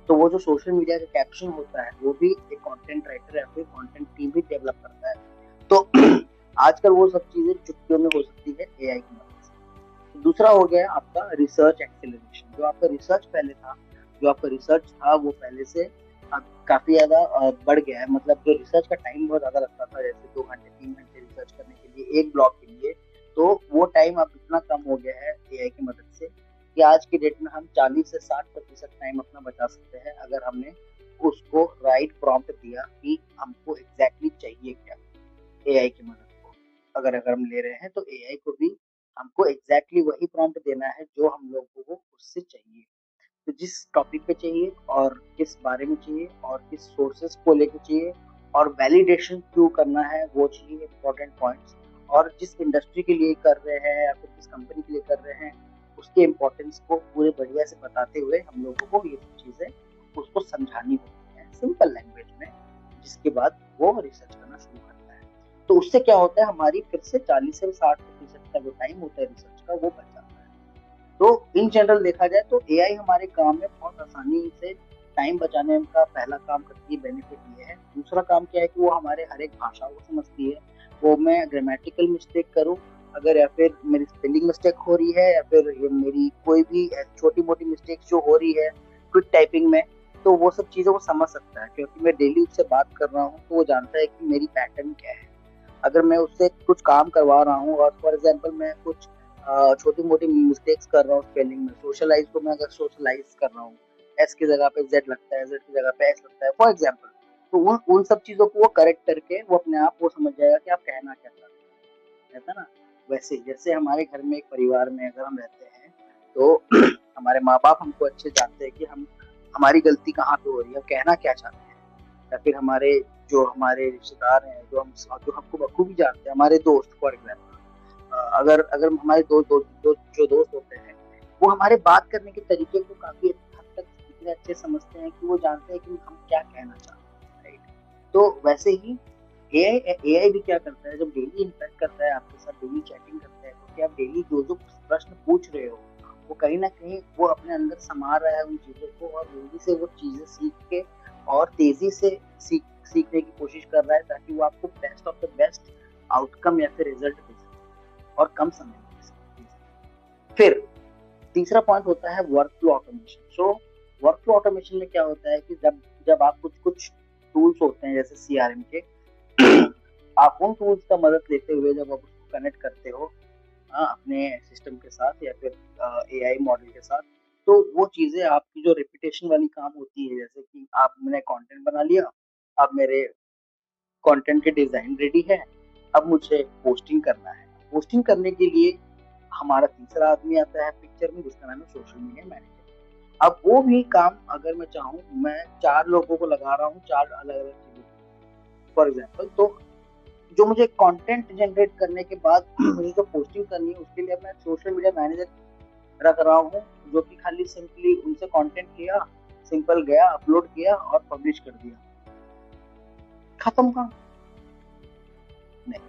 तो वो जो सोशल मीडिया का कैप्शन होता है वो भी एक कंटेंट राइटर या फिर कंटेंट टीम भी डेवलप करता है। तो आजकल वो सब चीजें चुटकियों में हो सकती है एआई की मदद से। दूसरा हो गया आपका रिसर्च एक्सेलरेशन। जो आपका रिसर्च पहले था, जो आपका रिसर्च था वो पहले से अब काफी ज्यादा बढ़ गया है। मतलब जो रिसर्च का टाइम बहुत ज्यादा लगता था, जैसे 2 घंटे 3 घंटे रिसर्च करने के लिए एक ब्लॉग के लिए, तो वो टाइम अब इतना कम हो गया है एआई की मदद से कि आज की डेट में हम 40 से 60% टाइम अपना बचा सकते हैं अगर हमने उसको राइट प्रॉम्प्ट दिया कि हमको एग्जैक्टली चाहिए क्या एआई की मदद को। अगर अगर हम ले रहे हैं तो एआई को भी हमको एग्जैक्टली वही प्रॉम्प्ट देना है जो हम लोगों को उससे चाहिए। तो जिस टॉपिक पे चाहिए और किस बारे में चाहिए और किस सोर्सेस को लेके चाहिए और वैलिडेशन क्यों करना है वो चाहिए, इंपॉर्टेंट पॉइंट्स। और जिस इंडस्ट्री के लिए कर रहे हैं या फिर जिस कंपनी के लिए कर रहे हैं उसके इम्पोर्टेंस को पूरे बढ़िया से बताते हुए हम लोगों को ये सब चीजें उसको समझानी होती है सिंपल लैंग्वेज में, जिसके बाद वो रिसर्च करना शुरू करता है। तो उससे क्या होता है, हमारी फिर से 40 से 60% का जो टाइम होता है रिसर्च का वो बच जाता है। तो इन जनरल देखा जाए तो एआई हमारे काम में बहुत आसानी से टाइम बचाने का पहला काम करती है, बेनिफिट ये है। दूसरा काम क्या है कि वो हमारे हर एक भाषा को समझती है। वो मैं ग्रामेटिकल मिस्टेक करूँ अगर, या फिर मेरी स्पेलिंग मिस्टेक हो रही है, या फिर ये मेरी कोई भी छोटी मोटी मिस्टेक जो हो रही है क्विक टाइपिंग में, तो वो सब चीज़ों को समझ सकता है क्योंकि मैं डेली उससे बात कर रहा हूँ। तो वो जानता है कि मेरी पैटर्न क्या है। अगर मैं उससे कुछ काम करवा रहा हूँ और फॉर एग्जाम्पल मैं कुछ छोटी मोटी मिस्टेक्स कर रहा हूँ स्पेलिंग में, सोशलाइज को मैं अगर सोशलाइज कर रहा हूँ, एस की जगह पे जेड लगता है, जेड की जगह पे एस लगता है फॉर एग्जाम्पल, तो उन उन सब चीजों को वो करेक्ट करके वो अपने आप वो समझ जाएगा कि आप कहना क्या चाहते हैं, रहता ना। वैसे जैसे हमारे घर में एक परिवार में अगर हम रहते हैं तो हमारे माँ बाप हमको अच्छे जानते हैं कि हम हमारी गलती कहाँ पे हो रही है, कहना क्या चाहते हैं। या फिर हमारे रिश्तेदार हैं जो हमको बखूबी जानते हैं, हमारे दोस्त फॉर एग्जाम्पल, अगर अगर हमारे जो दोस्त होते हैं वो हमारे बात करने के तरीके को काफी हद तक इतने अच्छे समझते हैं कि वो जानते हैं कि हम क्या कहना चाहते हैं, राइट। तो वैसे ही एआई भी क्या करता है, जब डेली इंटरेक्ट करता है आपके साथ, डेली चैटिंग करता है, तो क्या आप डेली जो जो प्रश्न पूछ रहे हो वो कहीं ना कहीं वो अपने अंदर समा रहा है उन चीजों को, और जल्दी से वो चीजें सीख के और तेजी से सीखने की कोशिश कर रहा है ताकि वो आपको best of the best outcome या फिर रिजल्ट दे सके और कम समय में दे सके। फिर तीसरा पॉइंट होता है work flow automation. So work flow automation में क्या होता है कि जब जब आप कुछ कुछ टूल्स होते हैं जैसे सीआरएम के, आप उन टूल्स का मदद लेते हुए जब आप उसको कनेक्ट करते हो अपने सिस्टम के साथ या फिर एआई मॉडल के साथ, तो वो चीजें आपकी जो रिपीटेशन वाली काम होती है, जैसे कि आप मैंने कंटेंट बना लिया, अब मेरे कंटेंट के डिजाइन रेडी है, अब मुझे पोस्टिंग करना है। पोस्टिंग करने के लिए हमारा तीसरा आदमी आता है पिक्चर में जिसका नाम है सोशल मीडिया मैनेजर। अब वो भी काम अगर मैं चाहूँ, मैं 4 लोगों को लगा रहा हूँ 4 अलग अलग चीजों फॉर एग्जाम्पल, तो जो मुझे कंटेंट जनरेट करने के बाद मुझे जो पोस्टिंग करनी है उसके लिए मैं सोशल मीडिया मैनेजर रख रहा हूँ, जो कि खाली सिंपली उनसे कंटेंट लिया, सिंपल गया अपलोड किया और पब्लिश कर दिया, खत्म काम। नहीं,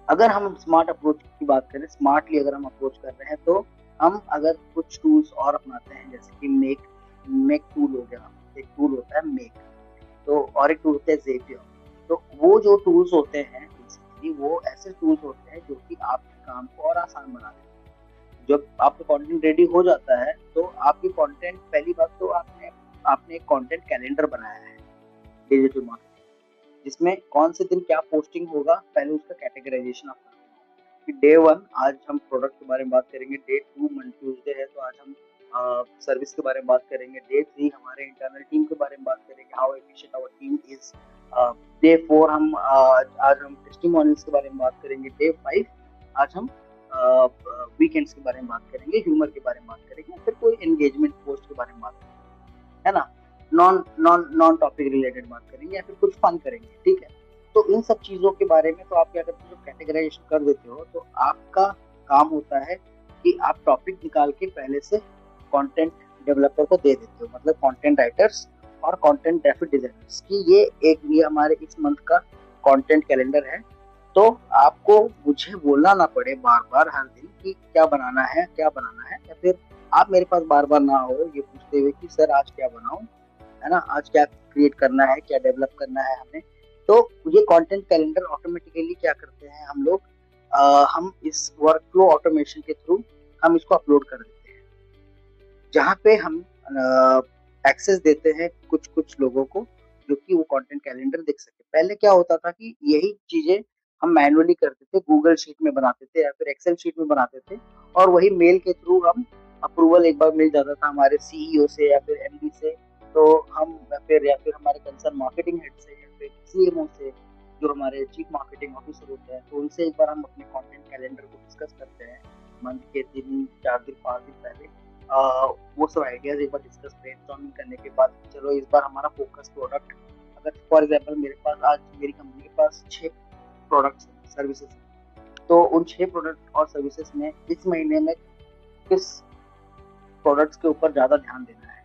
अगर हम स्मार्ट अप्रोच की बात करें, स्मार्टली अगर हम अप्रोच कर रहे हैं, तो हम अगर कुछ टूल्स और अपनाते हैं जैसे कि मेक टूल हो गया, एक टूल होता है मेक, तो और एक टूल होता है ज़ेपियर। तो वो जो टूल्स होते हैं बेसिकली वो ऐसे टूल्स होते हैं जो कि आपके काम को और आसान बना देते हैं। जब आपका कंटेंट रेडी हो जाता है तो आपकी कंटेंट, पहली बात तो आपने आपने एक कंटेंट कैलेंडर बनाया है डिजिटल मार्केटिंग, जिसमें कौन से दिन क्या पोस्टिंग होगा, पहले उसका कैटेगराइजेशन आप करते हैं कि डे 1 आज हम प्रोडक्ट के बारे में बात करेंगे, डे 2 मंडे ट्यूजडे है तो आज हम सर्विस के बारे में बात करेंगे, डे 3 हमारे इंटरनल टीम के बारे में बात करेंगे, how efficient our team is, day 4 हम आज हम टेस्टिमोनियल्स के बारे में बात करेंगे, डे 5 आज हम वीकेंड्स के बारे में बात करेंगे, ह्यूमर के बारे में बात करेंगे, फिर कोई एंगेजमेंट पोस्ट के बारे में बात करेंगे, है ना, non non non topic related बात करेंगे या फिर कुछ फन करेंगे, ठीक है। तो इन सब चीजों के बारे में तो आप क्या करते हो, कैटेगराइजेशन कर देते हो, तो आपका काम होता है कि आप टॉपिक निकाल के पहले से कंटेंट डेवलपर को दे देते हो, मतलब कंटेंट राइटर्स और कंटेंट ग्राफिक डिजाइनर्स की ये हमारे इस मंथ का कंटेंट कैलेंडर है। तो आपको मुझे बोलना ना पड़े बार बार हर दिन कि क्या बनाना है या फिर आप मेरे पास बार बार ना हो ये पूछते हुए कि सर आज क्या बनाऊं, है ना, आज क्या क्रिएट करना है, क्या डेवलप करना है हमें। तो ये कंटेंट कैलेंडर ऑटोमेटिकली क्या करते हैं हम लोग, हम इस वर्क फ्लो ऑटोमेशन के थ्रू हम इसको अपलोड कर देते हैं, जहाँ पे हम एक्सेस देते हैं कुछ कुछ लोगों को जो कि वो कंटेंट कैलेंडर देख सके। पहले क्या होता था कि यही चीजें हम मैनुअली करते थे, गूगल शीट में बनाते थे या फिर एक्सेल शीट में बनाते थे, और वही मेल के थ्रू हम अप्रूवल एक बार मिल जाता था हमारे सीईओ से या फिर एमडी से, तो हम या फिर हमारे कंसर्न मार्केटिंग हेड से या फिर सीएमओ से, जो हमारे चीफ मार्केटिंग ऑफिसर होते हैं, तो उनसे एक बार हम अपने कंटेंट कैलेंडर को डिस्कस करते हैं मंथ के 3 4 दिन 5 दिन पहले। वो सब आइडियाज एक बार डिस्कस ब्रेनस्टॉर्मिंग करने के बाद चलो इस बार हमारा फोकस प्रोडक्ट, अगर फॉर एग्जांपल मेरे पास आज मेरी कंपनी के पास 6 प्रोडक्ट्स सर्विसेज हैं, तो उन 6 प्रोडक्ट और सर्विसेज में इस महीने में किस प्रोडक्ट्स के ऊपर ज़्यादा ध्यान देना है,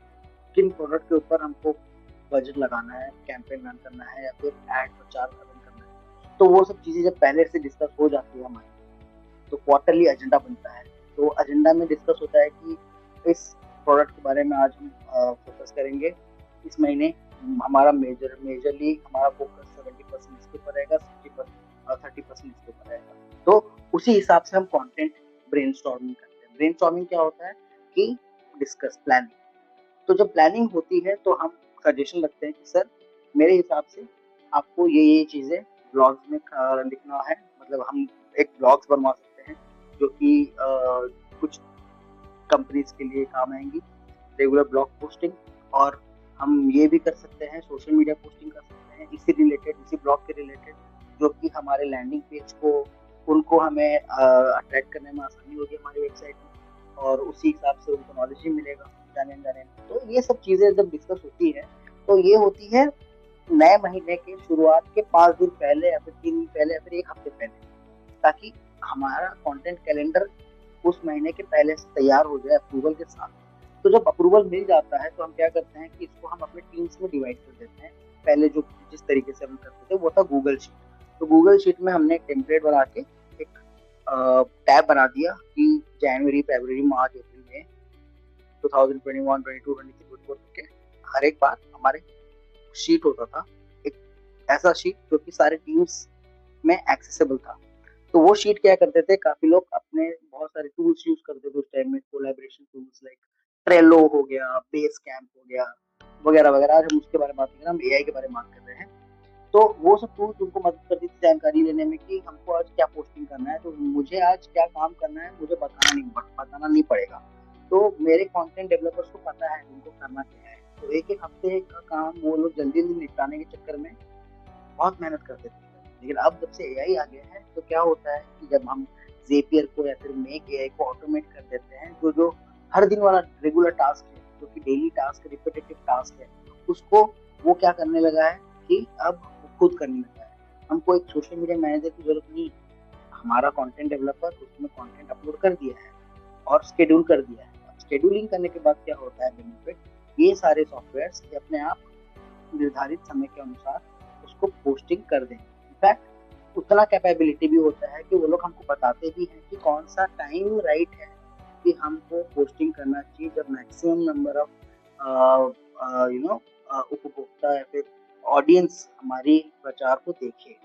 किन प्रोडक्ट के ऊपर हमको बजट लगाना है, कैंपेन रन करना है या फिर एड प्रचार रन करना है, तो वो सब चीज़ें जब पहले से डिस्कस हो जाती है हमारी, तो क्वार्टरली एजेंडा बनता है। तो एजेंडा में डिस्कस होता है कि इस प्रोडक्ट के बारे में आज हम फोकस करेंगे, इस महीने हमारा मेजरली हमारा फोकस 70% इसके ऊपर रहेगा, 30% इसके ऊपर रहेगा। तो उसी हिसाब से हम कंटेंट ब्रेनस्टॉर्मिंग करते हैं। ब्रेनस्टॉर्मिंग क्या होता है कि डिस्कस प्लानिंग। तो जब प्लानिंग होती है तो हम सजेशन लगते हैं कि सर मेरे हिसाब से आपको ये चीज़ें ब्लॉग्स में लिखना है, मतलब हम एक ब्लॉग्स बनवा सकते हैं जो कि कुछ कंपनीज के लिए काम आएंगी, रेगुलर ब्लॉग पोस्टिंग, और हम ये भी कर सकते हैं सोशल मीडिया पोस्टिंग कर सकते हैं इसी रिलेटेड, इसी ब्लॉग के रिलेटेड, जो कि हमारे लैंडिंग पेज को उनको हमें अट्रैक्ट करने में आसानी होगी हमारी वेबसाइट में, और उसी हिसाब से उनको नॉलेज भी मिलेगा जाने जाने में। तो ये सब चीज़ें जब डिस्कस होती है तो ये होती है नए महीने के शुरुआत के 5 दिन पहले या फिर 3 दिन पहले या फिर एक हफ्ते पहले, ताकि हमारा कंटेंट कैलेंडर उस महीने के पहले से तैयार हो जाए अप्रूवल के साथ। तो जब अप्रूवल मिल जाता है तो हम क्या करते हैं कि इसको हम अपने टीम्स में डिवाइड कर देते हैं। पहले जो जिस तरीके से हम करते थे वो था गूगल शीट। तो गूगल शीट में हमने एक टेम्पलेट बना के एक टैब बना दिया कि जनवरी फरवरी मार्च अप्रैल में 2021 22 23 24 के हर एक बार हमारे शीट होता था, एक ऐसा शीट जो कि सारे टीम्स में एक्सेसिबल था। तो वो शीट क्या करते थे, काफी लोग अपने बहुत सारे टूल्स यूज करते थे उस टाइम में, कोलैबोरेशन टूल्स लाइक ट्रेलो हो गया, बेस कैंप हो गया, वगैरह वगैरह। आज हम उसके बारे में बात नहीं कर रहे, हम एआई के बारे में बात कर रहे हैं। तो वो सब टूल्स उनको मदद करती थी जानकारी लेने में कि हमको आज क्या पोस्टिंग करना है, तो मुझे आज क्या काम करना है मुझे बताना नहीं पड़ेगा। तो मेरे कंटेंट डेवलपर्स को पता है उनको करना क्या है, तो एक एक हफ्ते का काम वो लोग जल्दी जल्दी निपटाने के चक्कर में बहुत मेहनत करते थे। लेकिन अब जब से एआई आ गया है तो क्या होता है कि जब हम जेपियर को या फिर मेक एआई को ऑटोमेट कर देते हैं, जो जो हर दिन वाला रेगुलर टास्क है, जो कि डेली टास्क रिपीटेटिव टास्क है, उसको वो क्या करने लगा है कि अब खुद करने लगा है। हमको एक सोशल मीडिया मैनेजर की जरूरत नहीं, हमारा कंटेंट डेवलपर उसमें कंटेंट अपलोड कर दिया है और शेड्यूल कर दिया है। शेड्यूलिंग करने के बाद क्या होता है बेनिफिट, ये सारे सॉफ्टवेयर्स अपने आप निर्धारित समय के अनुसार उसको पोस्टिंग कर दें। इनफैक्ट उतना कैपेबिलिटी भी होता है कि वो लोग हमको बताते भी हैं कि कौन सा टाइम राइट है कि हमको पोस्टिंग करना चाहिए, जब मैक्सिमम नंबर ऑफ उपभोक्ता या फिर ऑडियंस हमारी प्रचार को देखे।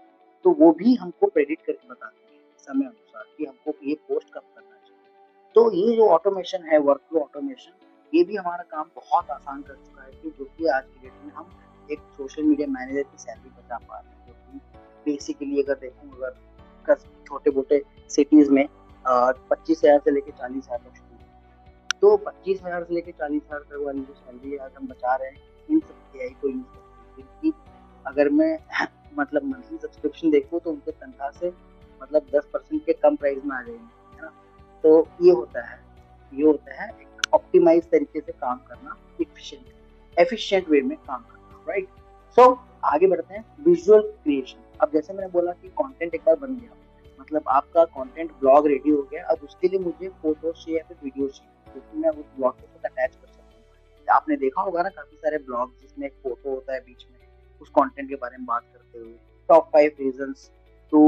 तो वो भी हमको प्रेडिक्ट करके बताते हैं समय अनुसार कि हमको ये पोस्ट कब करना चाहिए। तो ये जो ऑटोमेशन है, वर्क फ्लो ऑटोमेशन, ये भी हमारा काम बहुत आसान कर चुका है, कि जो कि आज की डेट में हम एक सोशल मीडिया मैनेजर की सैलरी बचा पा रहे हैं, जो कि बेसिकली अगर देखूँ, अगर छोटे मोटे सिटीज में 25,000 से लेकर 40,000 तक शुरू, तो 25,000 से लेकर 40,000 तक वाली जो सैलरी आज हम बचा रहे हैं इन सब एआई को यूज करके, जिनकी अगर मैं मतलब मंथली सब्सक्रिप्शन देखूँ तो उनके तनख्वाह से मतलब 10% के कम प्राइस में आ जाएंगे, है ना। तो ये होता है एक ऑप्टिमाइज तरीके से काम करना, एफिशिएंट वे में काम करना, राइट। सो आगे बढ़ते हैं, विजुअल क्रिएशन। अब जैसे मैंने बोला कि कंटेंट एक बार बन गया, मतलब आपका कंटेंट ब्लॉग रेडी हो गया, अब उसके लिए मुझे फोटो चाहिए या फिर वीडियो चाहिए, क्योंकि मैं उस ब्लॉग के साथ अटैच कर सकता हूँ। आपने देखा होगा ना काफी सारे ब्लॉग जिसमें एक फोटो होता है बीच में उस कंटेंट के बारे में बात करते हुए, top 5 reasons to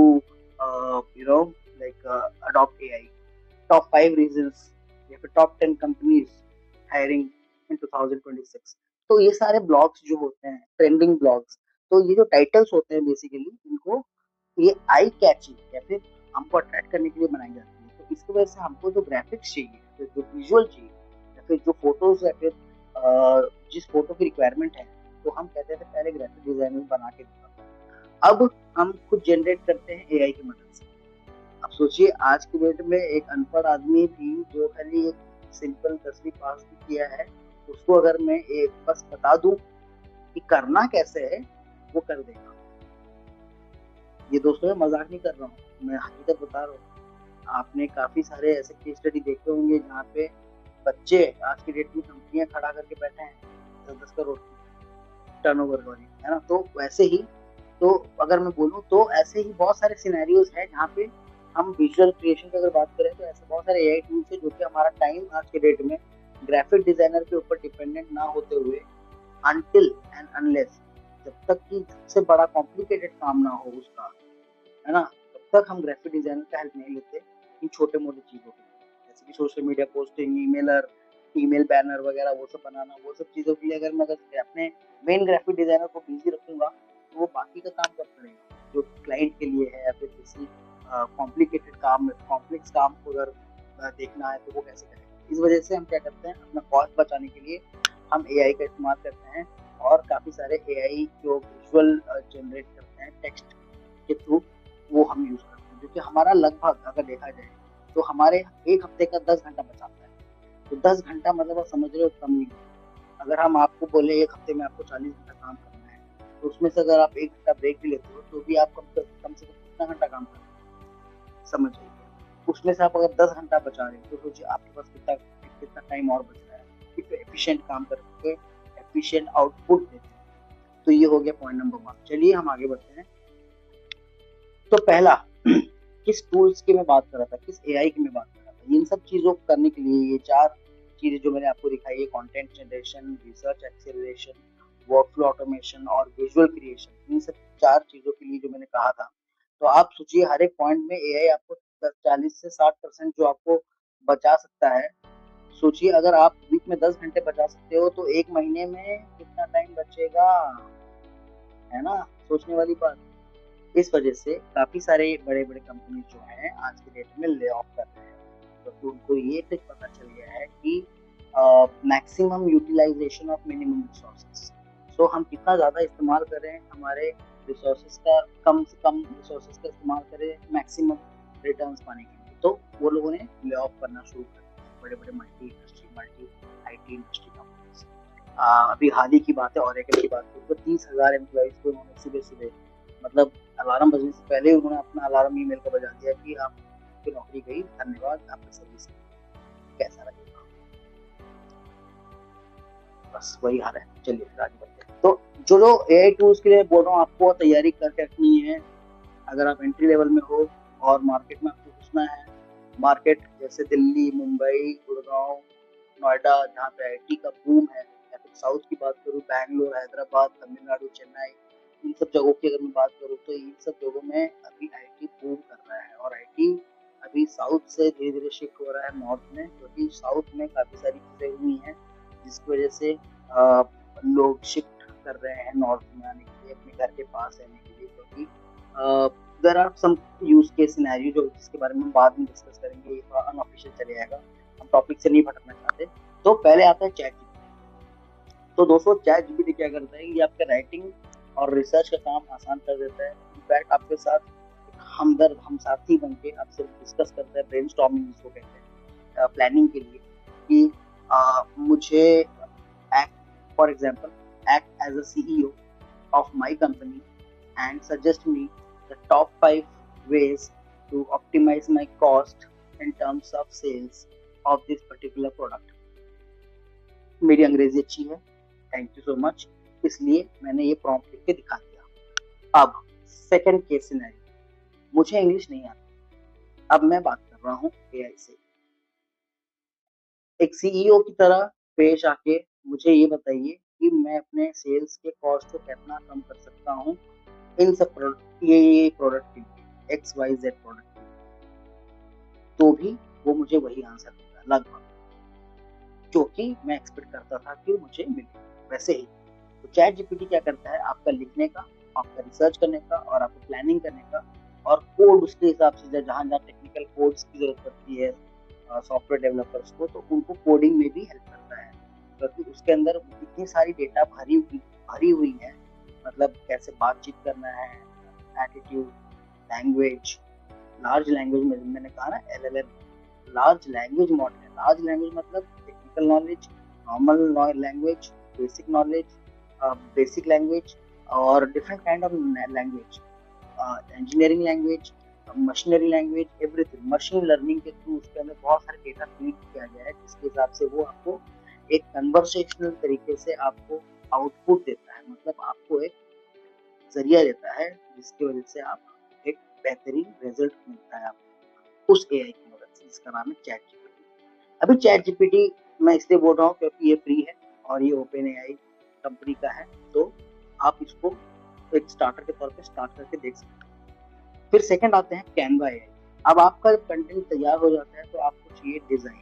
you know like adopt AI, top 5 reasons या फिर टॉप 10 कंपनीज हायरिंग इन 2026। तो ये सारे ब्लॉग्स जो होते हैं ट्रेंडिंग ब्लॉग्स, तो ये जो टाइटल्स होते हैं बेसिकली इनको ये आई कैचिंग या फिर हमको अट्रैक्ट करने के लिए बनाई जाती है। तो इसकी वजह से हमको जो ग्राफिक्स चाहिए, फिर जो विजुअल चाहिए या फिर जो फोटोज या फिर जिस फोटो की रिक्वायरमेंट है, तो हम कहते थे पहले ग्राफिक डिजाइनर बना के देता। अब हम खुद जनरेट करते हैं एआई की मदद से। अब सोचिए आज की डेट में एक अनपढ़ आदमी भी जो खाली एक सिंपल 10वीं पास भी किया है, उसको अगर मैं एक बस बता दूं कि करना कैसे है, वो कर देगा। ये दोस्तों मैं मजाक नहीं कर रहा हूँ, मैं हकीकत बता रहा हूँ। आपने काफी सारे ऐसे केस स्टडी देखे होंगे जहाँ पे बच्चे आज की डेट में कंपनियां खड़ा करके बैठे हैं 10-10 करोड़ की टर्नओवर वाली, है ना। तो वैसे ही, तो अगर मैं बोलूँ तो ऐसे ही बहुत सारे सिनेरियोज हैं जहाँ पे हम विजुअल क्रिएशन की अगर बात करें तो ऐसे बहुत सारे एआई टूल्स है जो कि हमारा टाइम आज के डेट में ग्राफिक डिजाइनर के ऊपर डिपेंडेंट ना होते हुए, अनटिल एंड अनलेस, जब तक कि सबसे बड़ा कॉम्प्लिकेटेड काम ना हो उसका, है ना, तब तक हम ग्राफिक डिजाइनर का हेल्प नहीं लेते इन छोटे मोटे चीजों के लिए, जैसे कि social media posting, email banner वगैरह वो सब बनाना, वो सब चीजों के लिए अगर मैं अपने मेन ग्राफिक डिजाइनर को बिजी रखूंगा तो वो बाकी का काम कब करेगा जो क्लाइंट के लिए है, या फिर किसी कॉम्प्लिकेटेड काम में कॉम्प्लेक्स काम को अगर देखना है तो वो कैसे करेगा। इस वजह से हम क्या करते हैं, अपना कॉस्ट बचाने के लिए हम एआई का इस्तेमाल करते हैं, और काफी सारे एआई जो विजुअल जनरेट करते हैं टेक्स्ट के थ्रू, वो हम यूज करते हैं, जो कि हमारा लगभग अगर देखा जाए तो हमारे एक हफ्ते का 10 घंटा बचाता है। तो 10 घंटा मतलब आप समझ रहे हो कम नहीं। अगर हम आपको बोले एक हफ्ते में आपको 40 घंटा काम करना है, तो उसमें से अगर आप 1 घंटा ब्रेक भी लेते हो तो भी आप कम से कम कितना घंटा काम कर रहे हो, समझिए। उसमें से आप अगर 10 घंटा बचा रहे हो तो सोचिए आपके पास कितना कितना टाइम और बच रहा है, कितना एफिशिएंट काम करके एफिशिएंट आउटपुट देते हैं। तो ये हो गया पॉइंट नंबर 1। चलिए हम आगे बढ़ते हैं। तो पहला किस टूल्स की मैं बात कर रहा था, किस एआई की मैं बात कर रहा था, इन सब चीजों को करने के लिए ये 4 चीजें जो मैंने आपको दिखाई है, content generation, research acceleration, workflow automation और विजुअल क्रिएशन, इन सब 4 चीजों के लिए जो मैंने कहा था। तो आप सोचिए हर एक पॉइंट में एआई आपको 40 से 60% जो आपको बचा सकता है। सोचिए अगर आप वीक में 10 घंटे बचा सकते हो तो एक महीने में कितना टाइम बचेगा, है ना, सोचने वाली बात। इस वजह से काफी सारे बड़े बड़े कंपनी जो हैं आज के डेट में ले ऑफ कर रहे हैं, तो उनको ये तक पता चल गया है कि maximum utilisation of minimum resources. So हम कितना ज्यादा इस्तेमाल करें हमारे रिसोर्सेज का, कम से कम रिसोर्सेज का इस्तेमाल करें मैक्सिमम रिटर्न्स पाने के लिए। तो वो लोगों ने ले ऑफ करना शुरू कर दिया, बड़े बड़े मल्टी आईटी इंडस्ट्री कंपनीज। अभी हाल ही की बात है, ऑरेकल की बात करूँ तो 30,000 एम्प्लॉइज को उन्होंने सुबह सुबह, मतलब अलार्म बजने से पहले ही उन्होंने अपना अलार्म ईमेल का बजा दिया कि आपकी नौकरी गई, धन्यवाद आपकी सर्विस। कैसा लगेगा, बस वही हाल है। चलिए फिर आगे बढ़ते हैं। तो जो एआई टूल्स के लिए बोल रहा हूँ आपको तैयारी करके रखनी है। अगर आप एंट्री लेवल में हो और मार्केट में आपको घुसना है, मार्केट जैसे दिल्ली, मुंबई, गुड़गांव, नोएडा जहाँ पे आईटी का बूम है, या फिर साउथ की बात करूँ बैंगलोर, हैदराबाद, तमिलनाडु, चेन्नई, इन सब जगहों की अगर मैं बात करूँ तो इन सब जगहों में अभी आईटी बूम कर रहा है, और आईटी अभी साउथ से धीरे धीरे शिफ्ट हो रहा है नॉर्थ में, क्योंकि साउथ में काफी सारी चीजें हुई हैं जिसकी वजह से लोग शिफ्ट कर रहे हैं नॉर्थ में आने के लिए, अपने घर के पास रहने के लिए। क्योंकि there are some use case scenario जो जिसके बारे में हम बाद में डिस्कस करेंगे, थोड़ा अनऑफिशियल चले जाएगा, हम टॉपिक से नहीं भटकना चाहते। तो पहले आता है चैट जीपीटी। तो दोस्तों चैट जीपीटी क्या करता है, ये आपका राइटिंग और रिसर्च का काम आसान कर देता है। इनफैक्ट आपके साथ हमदर्द, हम साथी बन के आपसे डिस्कस करते हैं, ब्रेनस्टॉर्मिंग जिसको कहते हैं, प्लानिंग के लिए कि मुझे act for example act as a CEO of my company and suggest me the top 5 ways to optimize my cost in terms of sales of this particular product। मेरी अंग्रेजी अच्छी है, थैंक यू सो मच, इसलिए मैंने ये प्रॉम्प्ट लिख के दिखा दिया। अब सेकंड केस सिनेरियो, मुझे इंग्लिश नहीं आती, अब मैं बात कर रहा हूँ एआई से। एक सीईओ की तरह पेश आके मुझे ये बताइए कि मैं अपने सेल्स के कॉस्ट को कितना कम कर सकता हूँ इन सब प्रोडक्ट, ये प्रोडक्ट के लिए XYZ प्रोडक्ट के लिए, तो भी वो मुझे वही आंसर देगा लगभग। जो कि मैं एक्सपेक्ट करता था कि मुझे मिले वैसे ही। तो चैट जीपीटी क्या करता है, आपका लिखने का, आपका रिसर्च करने का और आपको प्लानिंग करने का और कोड उसके हिसाब से जहाँ जहाँ टेक्निकल कोड्स की जरूरत पड़ती है सॉफ्टवेयर डेवलपर्स को, तो उनको कोडिंग में भी हेल्प करता है, क्योंकि उसके अंदर इतनी सारी डेटा भरी हुई है। मतलब कैसे बातचीत करना है, एटीट्यूड, लैंग्वेज, लार्ज लैंग्वेज में मैंने कहा ना एलएलएम, लार्ज लैंग्वेज मॉडल है। लार्ज लैंग्वेज मतलब technical knowledge, normal language, basic knowledge, basic language और different kind of language, engineering language, machinery language, everything. Machine learning के थ्रू उसके अंदर बहुत सारे डेटा फीड किया गया है, जिसके हिसाब से वो आपको एक कन्वर्सेशनल तरीके से आपको आउटपुट देता है, मतलब आपको एक जरिया देता है जिसकी वजह से आप एक बेहतरीन रिजल्ट मिलता है आपको उस एआई की मदद से, जिसका नाम है चैट जीपीटी। अभी चैट जीपीटी मैं इसलिए बोल रहा हूँ क्योंकि ये फ्री है और ये ओपन एआई कंपनी का है, तो आप इसको एक स्टार्टर के तौर पे स्टार्ट करके देख सकते हैं। फिर सेकंड आते हैं कैनवा एआई। अब आपका कंटेंट तैयार हो जाता है तो आपको चाहिए डिजाइन।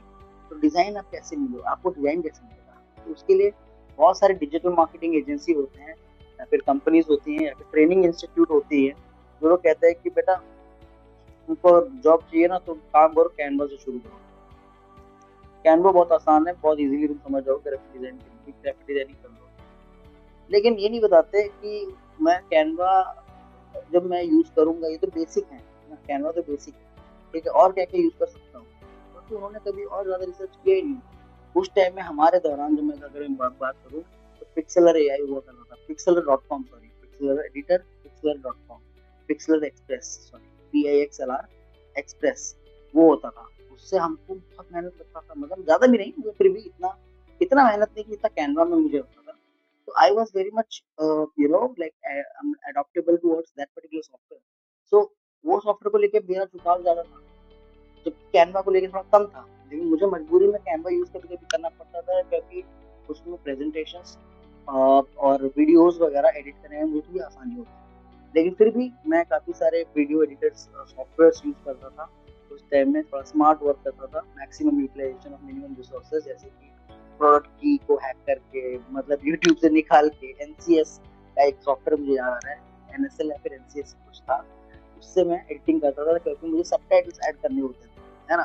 तो डिजाइन आप कैसे मिलो, आपको डिजाइन कैसे मिलेगा, तो उसके लिए बहुत सारे डिजिटल मार्केटिंग एजेंसी होते हैं या फिर कंपनीज होती हैं या फिर ट्रेनिंग इंस्टीट्यूट होती है, जो लोग कहते हैं कि बेटा तुमको जॉब चाहिए ना तो काम करो कैनवा से शुरू करो। कैनवा बहुत आसान है, बहुत इजीली तुम समझ जाओ, ग्राफिक डिजाइनिंग कर लो। लेकिन ये नहीं बताते कि मैं कैनवा जब मैं यूज करूंगा, ये तो बेसिक है ना, कैनवा तो बेसिक है, ठीक है, और क्या क्या यूज कर सकता हूँ, क्योंकि उन्होंने कभी और ज्यादा रिसर्च किया ही नहीं। उस टाइम में हमारे दौरान जब मैं अगर बात करूँ तो पिक्सेलर एआई हुआ करता था, Pixlr dot com, sorry Pixlr editor, Pixlr dot com, Pixlr express, sorry PIXLR express, वो होता था। उससे हमको बहुत मेहनत लगता था, मतलब ज्यादा भी नहीं, मुझे फिर भी इतना इतना मेहनत नहीं कि जितना कैनवा में मुझे होता था। So I was very much, like adaptable towards that particular software. So वो सॉफ्टवेयर को लेके मेरा झुकाव ज्यादा था, जबकि कैनवा को लेके थोड़ा कम था। लेकिन मुझे मजबूरी में कैनवा यूज कभी कभी करना पड़ता था, क्योंकि उसमें प्रेजेंटेशंस और वीडियोस वगैरह एडिट करने में मुझे भी आसानी होती है। लेकिन फिर भी मैं काफी सारे वीडियो एडिटर्स सॉफ्टवेयर यूज करता था। उस टाइम में थोड़ा स्मार्ट वर्क करता था, maximum utilisation of minimum resources, जैसे कि प्रोडक्ट की को हैक करके, मतलब यूट्यूब से निकाल के, एनसीएस का एक सॉफ्टवेयर मुझे याद आ रहा है, एनएसएल या फिर एनसीएस कुछ था, उससे मैं एडिटिंग करता था क्योंकि मुझे सबटाइटल्स ऐड करने होते थे, है ना।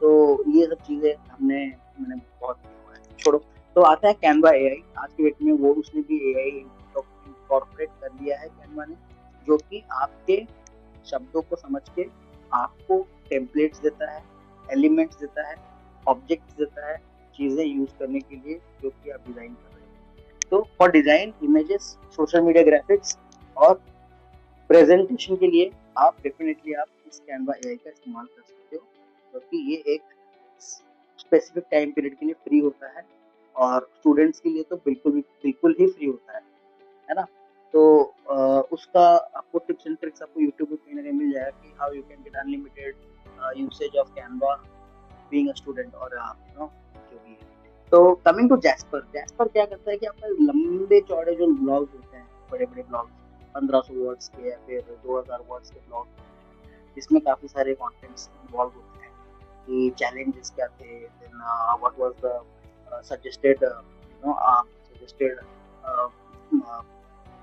तो ये सब चीजें मैंने बहुत किया है, छोड़ो। तो आता है कैनवा एआई, आज के डेट में वो उसने भी एआई इनकॉर्पोरेट कर लिया है कैनवा ने, जो कि आपके शब्दों को समझ के आपको टेम्पलेट्स देता है, एलिमेंट्स देता है, ऑब्जेक्ट्स देता है, चीजें यूज करने के लिए जो कि आप डिजाइन कर रहे हैं। तो for design, images, social media graphics और प्रेजेंटेशन के लिए आप डेफिनेटली आप इस कैनवा एआई का इस्तेमाल कर सकते हो, क्योंकि ये एक स्पेसिफिक टाइम पीरियड के लिए फ्री होता है और स्टूडेंट्स के लिए तो बिल्कुल ही फ्री होता है ना। तो उसका आपको टिप्स एंड ट्रिक्स आपको यूट्यूब पे कहीं ना कहीं मिल जाएगा कि how you can get unlimited usage of Canva being a student और जो भी है। तो कमिंग टू जैस्पर, जैस्पर क्या करता है कि आपका लंबे चौड़े जो ब्लॉग्स होते हैं, बड़े बड़े ब्लॉग्स, 1500 वर्ड्स के या फिर 2000 वर्ड्स के ब्लॉग, जिसमें काफी सारे कंटेंट्स इन्वॉल्व होते हैं कि चैलेंजेस क्या थे, then what was the suggested suggested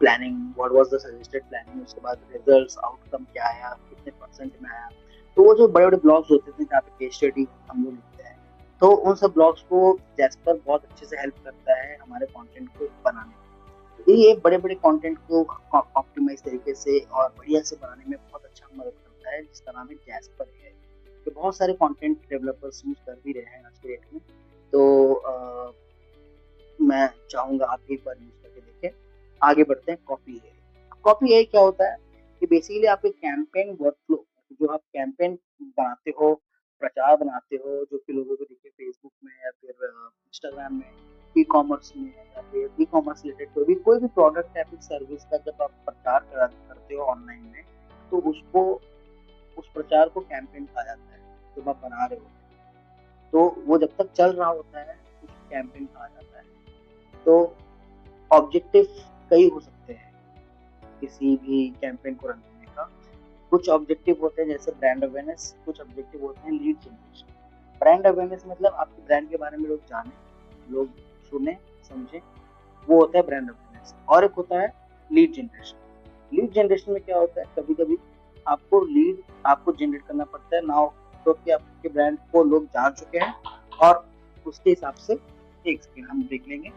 planning, what was the suggested planning, उसके बाद रिजल्ट्स, आउटकम क्या आया, कितने परसेंट में आया। तो वो जो बड़े बड़े ब्लॉग्स होते थे जहाँ पे केस स्टडी हम लोग लिखते हैं, तो उन सब ब्लॉग्स को जैस्पर बहुत अच्छे से हेल्प करता है हमारे कंटेंट को बनाने में। तो ये बड़े बड़े कंटेंट को ऑप्टिमाइज तरीके से और बढ़िया से बनाने में बहुत अच्छा मदद करता है, जिसका नाम है जैस्पर है। तो बहुत सारे कंटेंट डेवलपर्स यूज कर भी रहे हैं आज के डेट में। तो मैं चाहूंगा आप एक बार यूज करके देखें। आगे बढ़ते हैं कॉपी है। कॉपी है क्या होता है कि बेसिकली आपके कैंपेन वर्कफ्लो, जो आप कैंपेन बनाते हो, प्रचार बनाते हो, जो कि लोगों को दिखे फेसबुक में या फिर इंस्टाग्राम में, ई कॉमर्स में या फिर ई कॉमर्स रिलेटेड कोई भी प्रोडक्ट या फिर सर्विस का जब आप प्रचार करते हो ऑनलाइन में, तो उसको उस प्रचार को कैंपेन कहा जाता है। जब आप बना रहे हो तो वो जब तक चल रहा होता है उसको कैंपेन कहा जाता है। तो ऑब्जेक्टिव कई हो सकते हैं किसी भी कैंपेन को रन करने का। कुछ ऑब्जेक्टिव होते हैं जैसे ब्रांड अवेयरनेस, कुछ ऑब्जेक्टिव होते हैं लीड जनरेशन। ब्रांड अवेयरनेस मतलब आपके ब्रांड के बारे में लोग जाने, लोग सुने समझे, वो होता है ब्रांड अवेयरनेस। और एक होता है लीड जनरेशन। लीड जनरेशन में क्या होता है, कभी कभी आपको लीड आपको जनरेट करना पड़ता है ना, तो कि आपके ब्रांड को लोग जान चुके हैं और उसके हिसाब से एक सेकंड हम देख लेंगे।